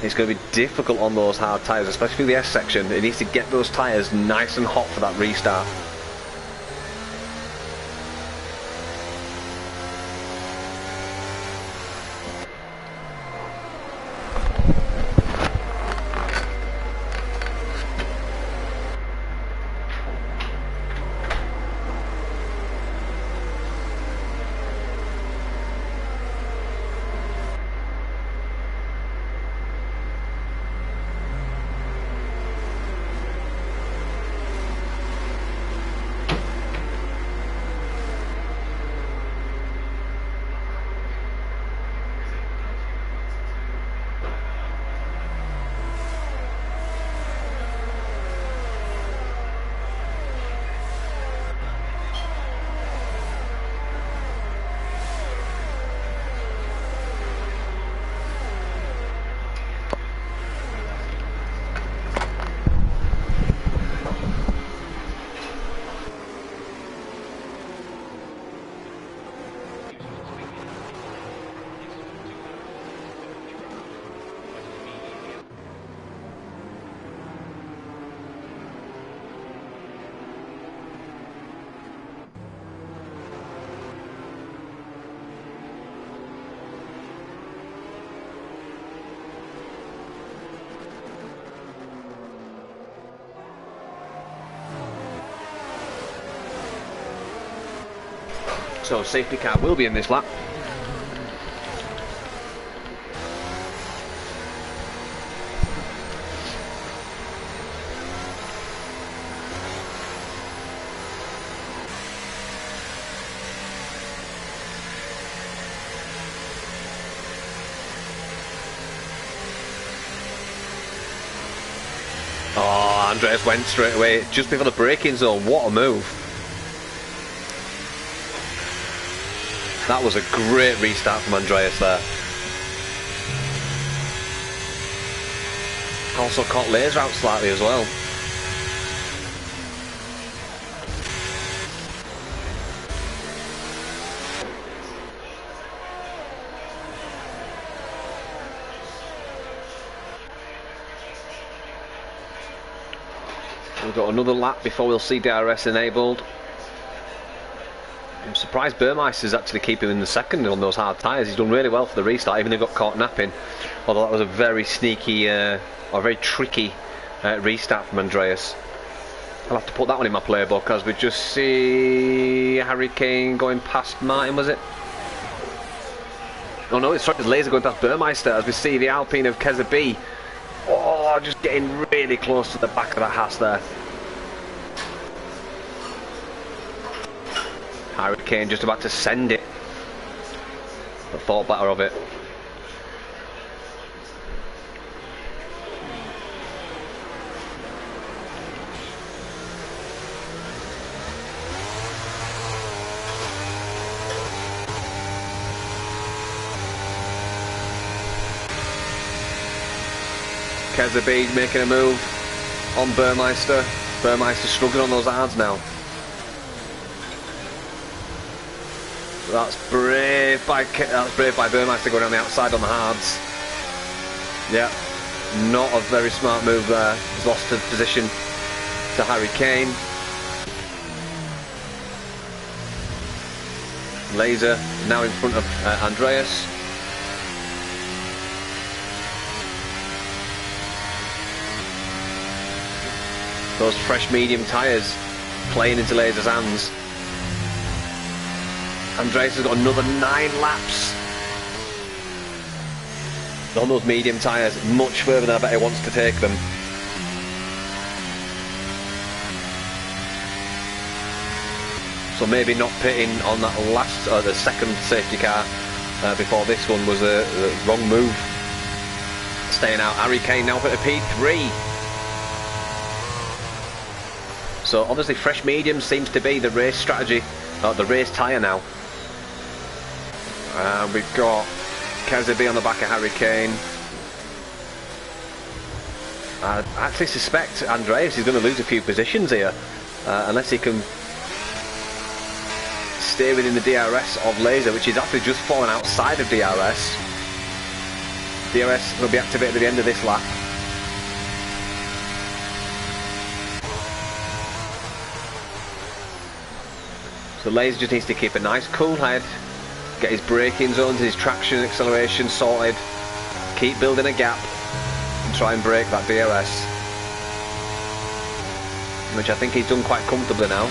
It's going to be difficult on those hard tyres, especially the S section. He needs to get those tyres nice and hot for that restart. So safety car will be in this lap. Oh, Andreas went straight away just before the braking zone. What a move. That was a great restart from Andreas there. Also caught Laser out slightly as well. we've got another lap before we'll see DRS enabled. I'm surprised Burmeister's actually keeping him in the second on those hard tyres. He's done really well for the restart, even though he got caught napping. Although that was a very sneaky, or very tricky restart from Andreas. I'll have to put that one in my playbook as we just see Harry Kane going past Martin, was it? Oh no, it's Laser going past Burmeister as we see the Alpine of Keza B. Oh, just getting really close to the back of that Haas there. Harry Kane just about to send it, but thought better of it. Keza B making a move on Burmeister. Burmeister struggling on those hards now. That's brave by Burmeister going on the outside on the hards. Yeah, not a very smart move there. He's lost his position to Harry Kane. Laser now in front of Andreas. Those fresh medium tyres playing into Laser's hands. Andreas has got another 9 laps on those medium tyres, much further than I bet he wants to take them. So maybe not pitting on that last, the second safety car before this one was a wrong move. Staying out, Harry Kane now put a P3. So obviously fresh medium seems to be the race strategy, the race tyre now. We've got Keza B on the back of Harry Kane. I actually suspect Andreas is going to lose a few positions here, unless he can stay within the DRS of Laser, which is actually just fallen outside of DRS. DRS will be activated at the end of this lap. So Laser just needs to keep a nice cool head, get his braking zones, his traction and acceleration sorted, keep building a gap and try and break that DRS, which I think he's done quite comfortably now.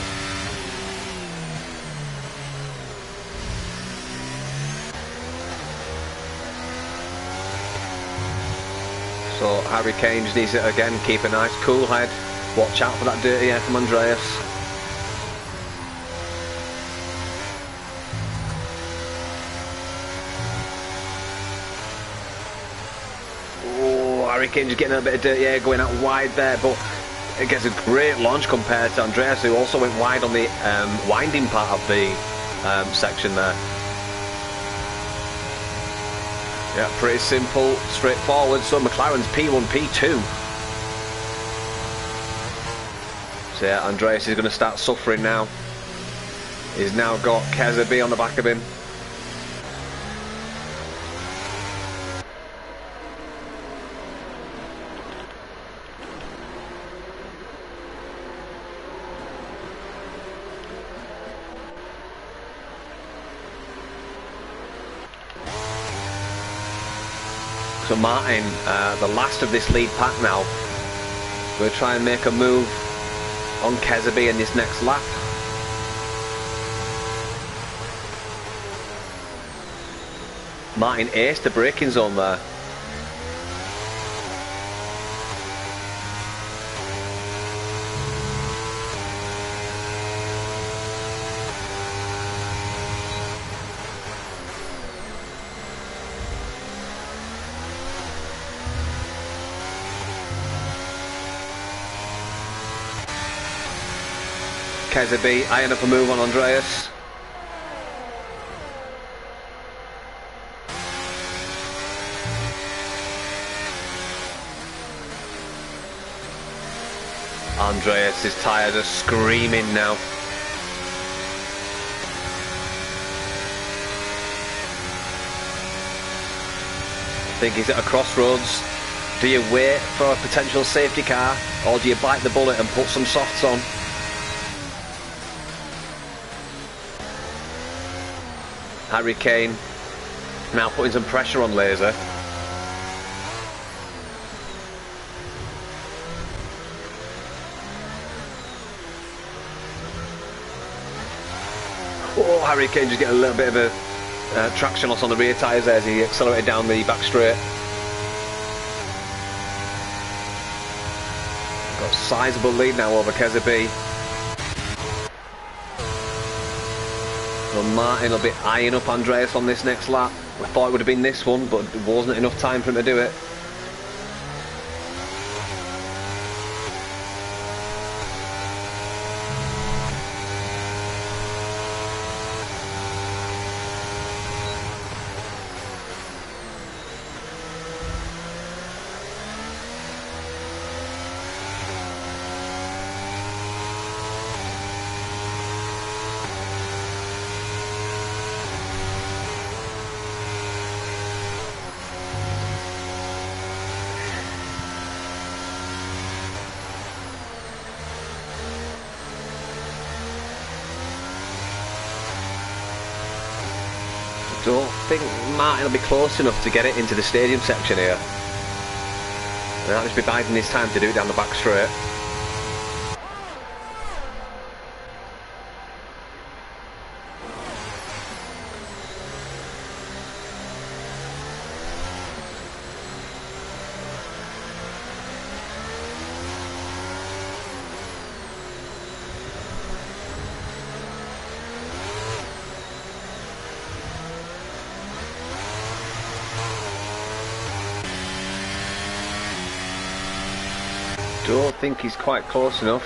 So Harry Kane just needs to again keep a nice cool head, watch out for that dirty air from Andreas. Harry Kane just getting a bit of dirty air going out wide there, but it gets a great launch compared to Andreas, who also went wide on the winding part of the section there. Yeah, pretty simple, straightforward. So McLaren's P1, P2. So yeah, Andreas is going to start suffering now. He's now got Keza B on the back of him. So Martin, the last of this lead pack now, we'll try and make a move on Keza B in this next lap. Martin aced the braking zone there. Keza B eyeing up a move on Andreas. Andreas' tyres are screaming now. I think he's at a crossroads. Do you wait for a potential safety car, or do you bite the bullet and put some softs on? Harry Kane now putting some pressure on Laser. Oh, Harry Kane just getting a little bit of a traction loss on the rear tyres there as he accelerated down the back straight. Got a sizable lead now over Kezebi. So Martin will be eyeing up Andreas on this next lap. We thought it would have been this one, but it wasn't enough time for him to do it. Don't think Martin will be close enough to get it into the stadium section here. He'll just be biding his time to do it down the back straight. Don't think he's quite close enough.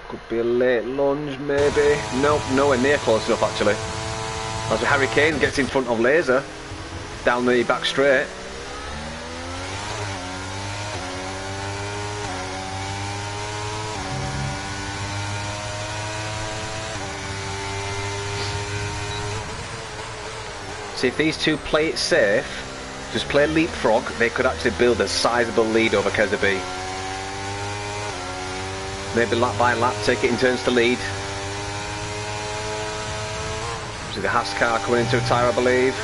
Could be a late lunge maybe. Nope, nowhere near close enough actually. As Harry Kane gets in front of Laser down the back straight. See, if these two play it safe, just play leapfrog, they could actually build a sizable lead over Kezebi. Maybe lap by lap, take it in turns to lead. See the Haas car coming into a tyre, I believe.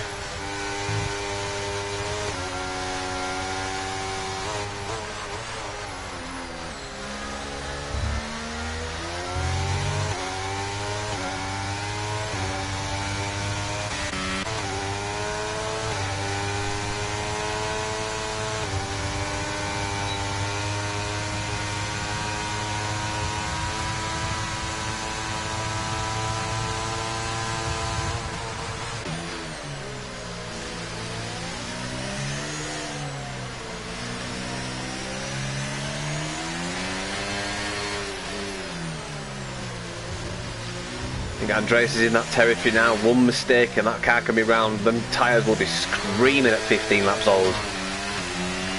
I think Andreas is in that territory now. One mistake and that car can be round. Them tyres will be screaming at 15 laps old.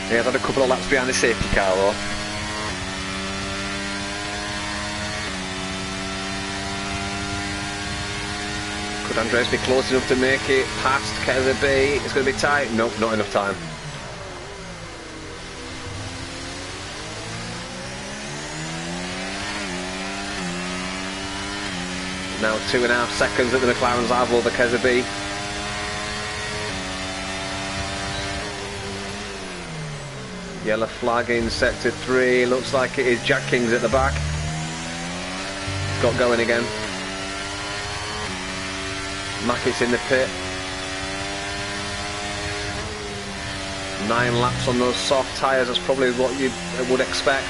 He has had a couple of laps behind the safety car though. Could Andreas be close enough to make it past Kezebi? It's going to be tight. Nope, not enough time. Now 2.5 seconds that the McLarens have over Kezebi. Yellow flag in sector 3. Looks like it is Jack Kings at the back. It's got going again. Mackett's in the pit. 9 laps on those soft tyres. That's probably what you would expect.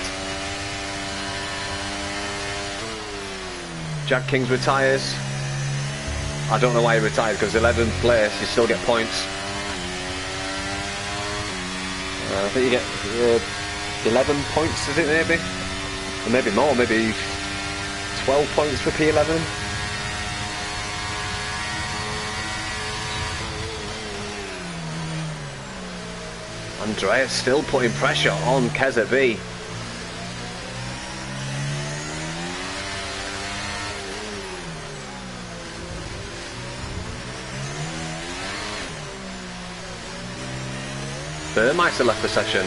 Jack Kings retires. I don't know why he retired, because 11th place you still get points. I think you get 11 points, is it maybe? Or maybe more, maybe 12 points for P11. Andreas still putting pressure on Kezebi. Burmeister left the session.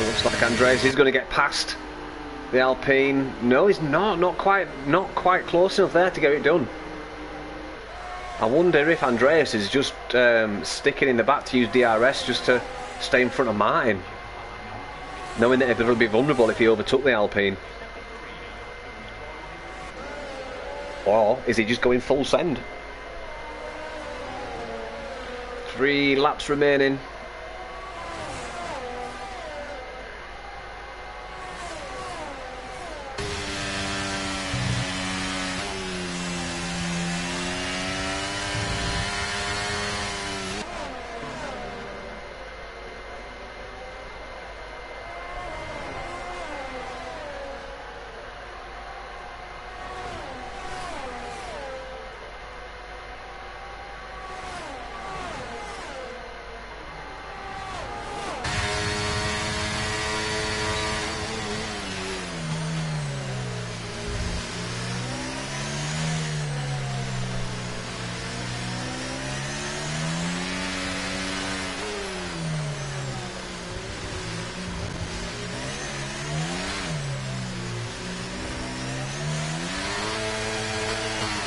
It looks like Andreas is going to get past the Alpine. No, he's not quite close enough there to get it done. I wonder if Andreas is just sticking in the back to use DRS just to stay in front of Martin, knowing that it would be vulnerable if he overtook the Alpine. Or is he just going full send? 3 laps remaining.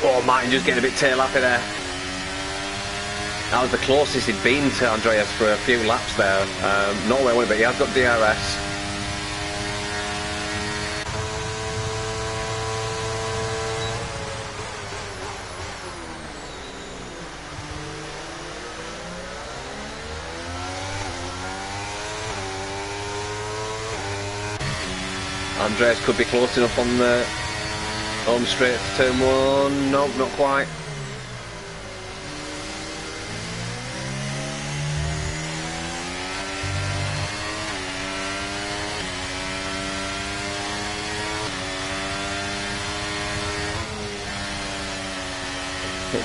Oh, Martin just getting a bit tail happy there. That was the closest he'd been to Andreas for a few laps there. Not where I wanted, but he has got DRS. Andreas could be close enough on the home straight to turn 1. Nope, not quite.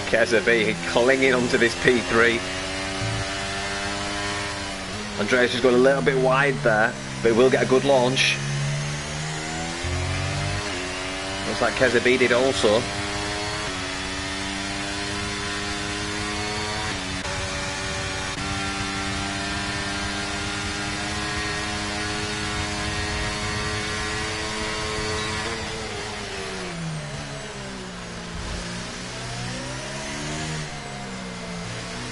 Kezabi clinging onto this P3. Andreas has gone a little bit wide there, but he will get a good launch. Looks like Kezabi did also.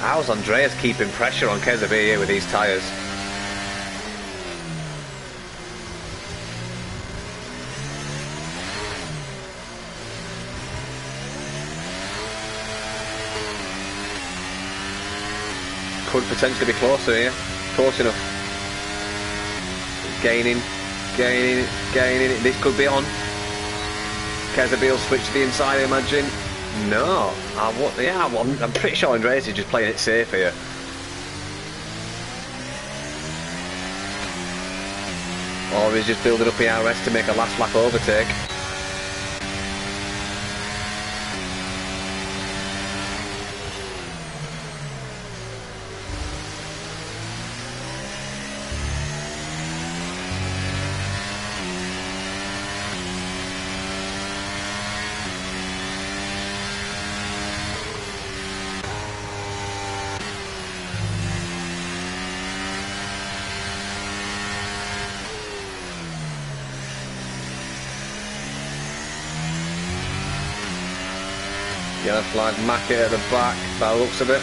How's Andreas keeping pressure on Kezabi here with these tyres? Could potentially be closer here. Close enough. Gaining. This could be on. Kezabi will switch to the inside, I imagine. No. I'm pretty sure Andreas is just playing it safe here. Or he's just building up ERS to make a last lap overtake. Yellow flag, Mackey at the back, by the looks of it.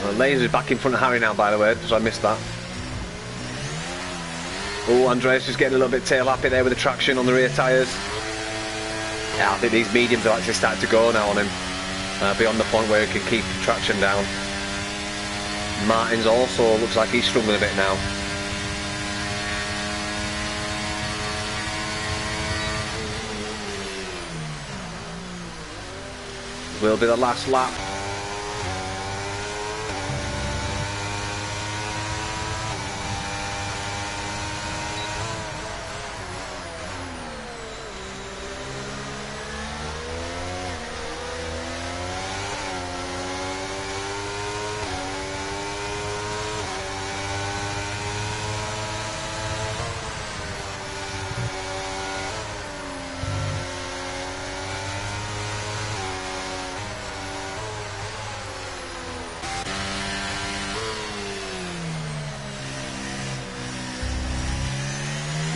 Well, Laser's back in front of Harry now, by the way, so I missed that. Oh, Andreas just getting a little bit tail happy there with the traction on the rear tyres. Yeah, I think these mediums are actually starting to go now on him. Beyond the point where he can keep traction down. Martin's also looks like he's struggling a bit now. Will be the last lap.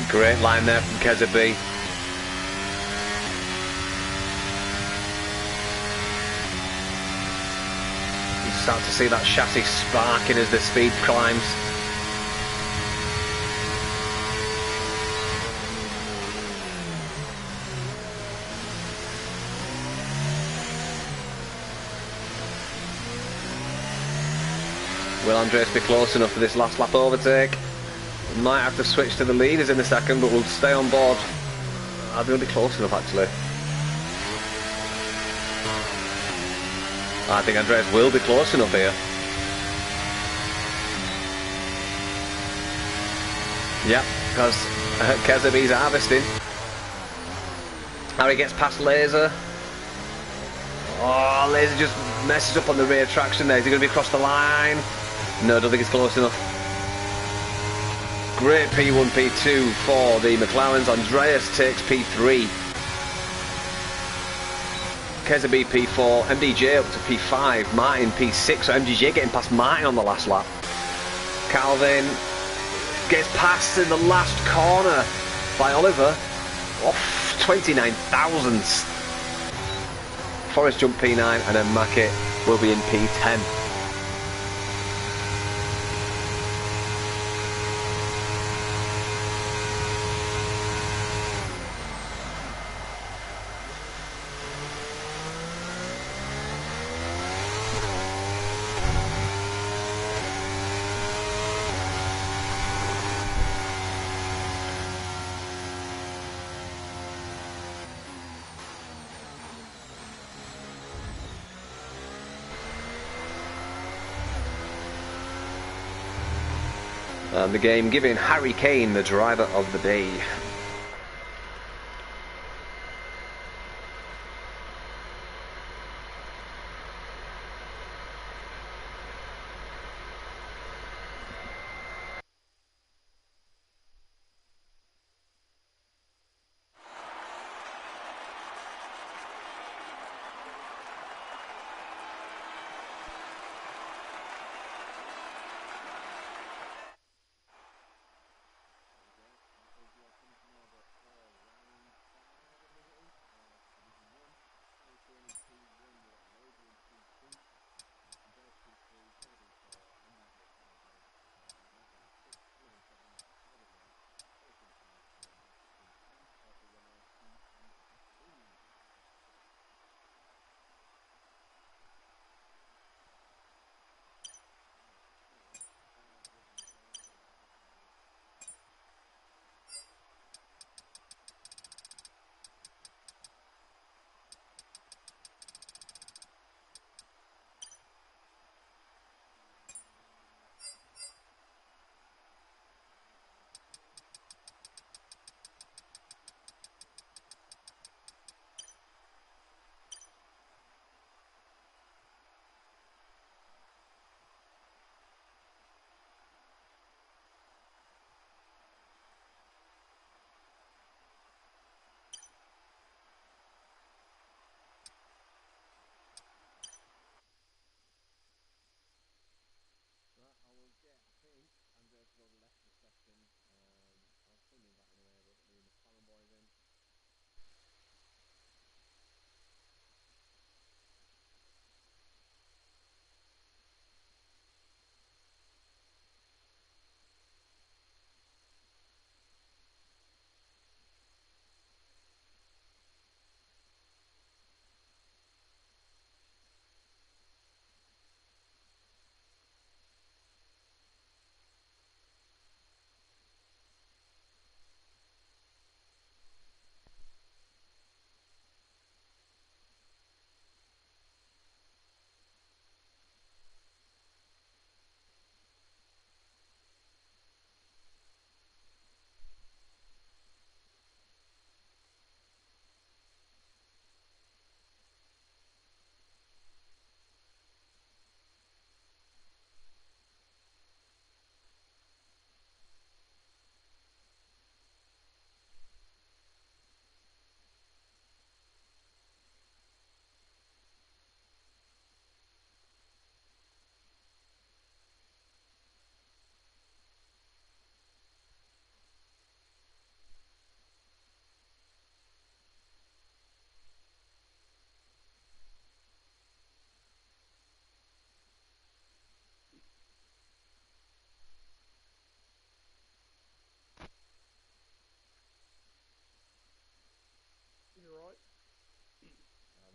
Great line there from Kezabi. You start to see that chassis sparking as the speed climbs. Will Andres be close enough for this last lap overtake? Might have to switch to the leaders in a second, but we'll stay on board. I think it'll be close enough actually. I think Andres will be close enough here. Yep, because Kezabi's harvesting. Harry gets past Laser. Oh, Laser just messes up on the rear traction there. Is he going to be across the line? No, I don't think it's close enough. Great P1, P2 for the McLarens. Andreas takes P3. Kezabi P4. MDJ up to P5. Martin P6. So MDJ getting past Martin on the last lap. Calvin gets passed in the last corner by Oliver. Off 29 thousandths. Forrest jump P9 and then Mackett will be in P10. And the game giving Harry Kane the driver of the day.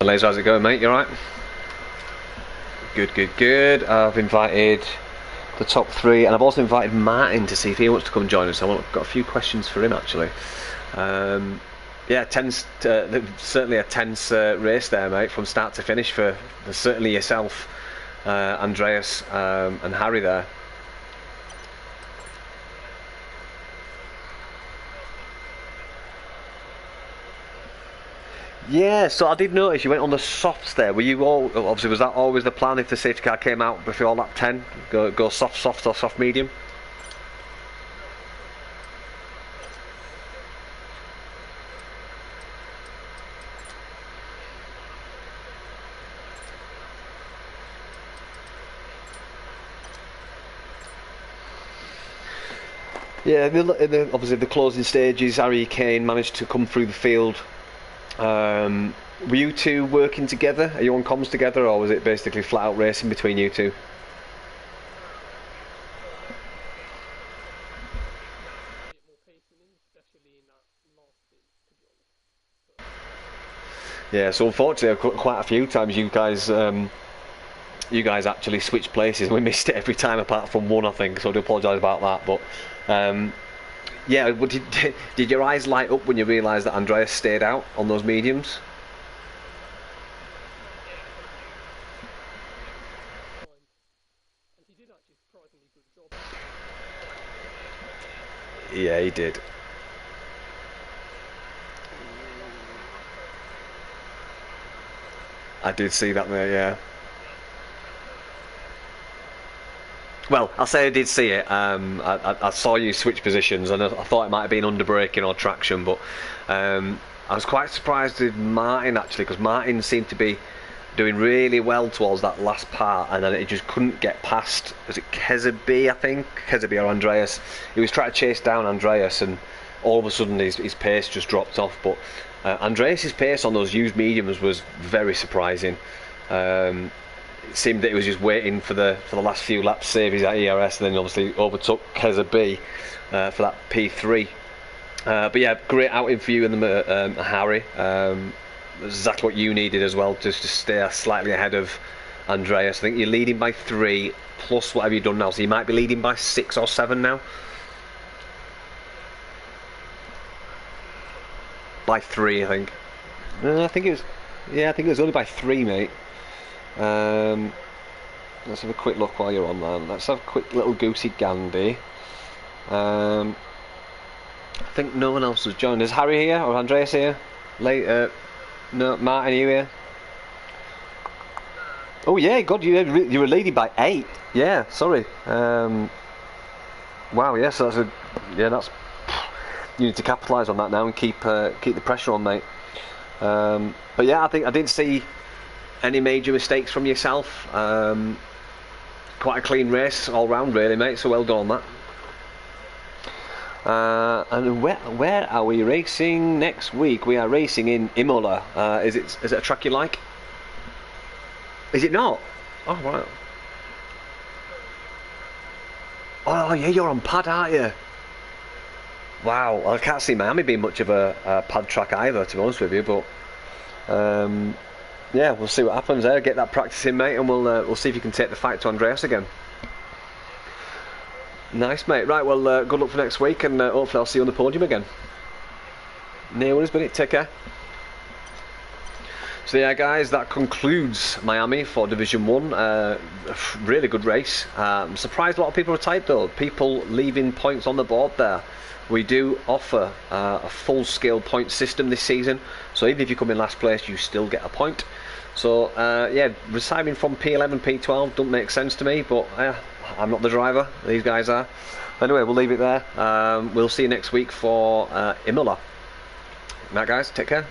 Laser, how's it going, mate? You alright? Good, good, good. I've invited the top 3, and I've also invited Martin to see if he wants to come join us. I've got a few questions for him, actually. Yeah, certainly a tense race there, mate, from start to finish for certainly yourself, Andreas, and Harry there. Yeah, so I did notice you went on the softs there. Were you all, obviously, was that always the plan if the safety car came out before lap 10? Go soft, soft, or soft medium? Yeah, obviously the closing stages, Harry Kane managed to come through the field. Were you two working together? Are you on comms together, or was it basically flat out racing between you two? Yeah, so unfortunately, quite a few times you guys actually switched places. We missed it every time, apart from one, I think. So I do apologise about that. But yeah, did your eyes light up when you realised that Andreas stayed out on those mediums? Yeah, he did. I did see that there, yeah. Well, I'll say I did see it. I saw you switch positions, and I thought it might have been under braking or traction, but I was quite surprised with Martin, actually, because Martin seemed to be doing really well towards that last part, and then it just couldn't get past, was it Kezabi, I think? Kezabi or Andreas. He was trying to chase down Andreas, and all of a sudden his pace just dropped off. But Andreas's pace on those used mediums was very surprising. It seemed that he was just waiting for the last few laps, save his ERS, and then obviously overtook Kezabi for that P3. But yeah, great outing for you and Harry. Exactly what you needed as well, just to stay slightly ahead of Andreas. I think you're leading by 3 plus whatever you've done now, so you might be leading by 6 or 7 now. By 3, I think. I think it was. Yeah, I think it was only by 3, mate. Let's have a quick look while you're on there. Let's have a quick little goosey gandy. I think no one else has joined. Is Harry here or Andreas here? Later. No, Martin, are you here? Oh yeah, God, you were leading by 8. Yeah, sorry. Wow, yes, that's you need to capitalise on that now and keep the pressure on, mate. But yeah, I think I didn't see any major mistakes from yourself. Quite a clean race all round, really, mate. So well done on that. And where are we racing next week? We are racing in Imola. Is it a track you like? Is it not? Oh right. Oh yeah, you're on pad, aren't you? Wow, well, I can't see Miami being much of a pad track either, to be honest with you. But yeah, we'll see what happens there. Get that practice in, mate, and we'll see if you can take the fight to Andreas again. Nice, mate. Right, well, good luck for next week, and hopefully I'll see you on the podium again. No worries, buddy. Take care. So yeah, guys, that concludes Miami for Division 1. Really good race. I'm surprised a lot of people retired, though. People leaving points on the board there. We do offer a full-scale point system this season, so even if you come in last place, you still get a point. So yeah, retiring from P11, P12 doesn't make sense to me, but I'm not the driver, these guys are. Anyway, we'll leave it there. We'll see you next week for Imola. Right, guys, take care.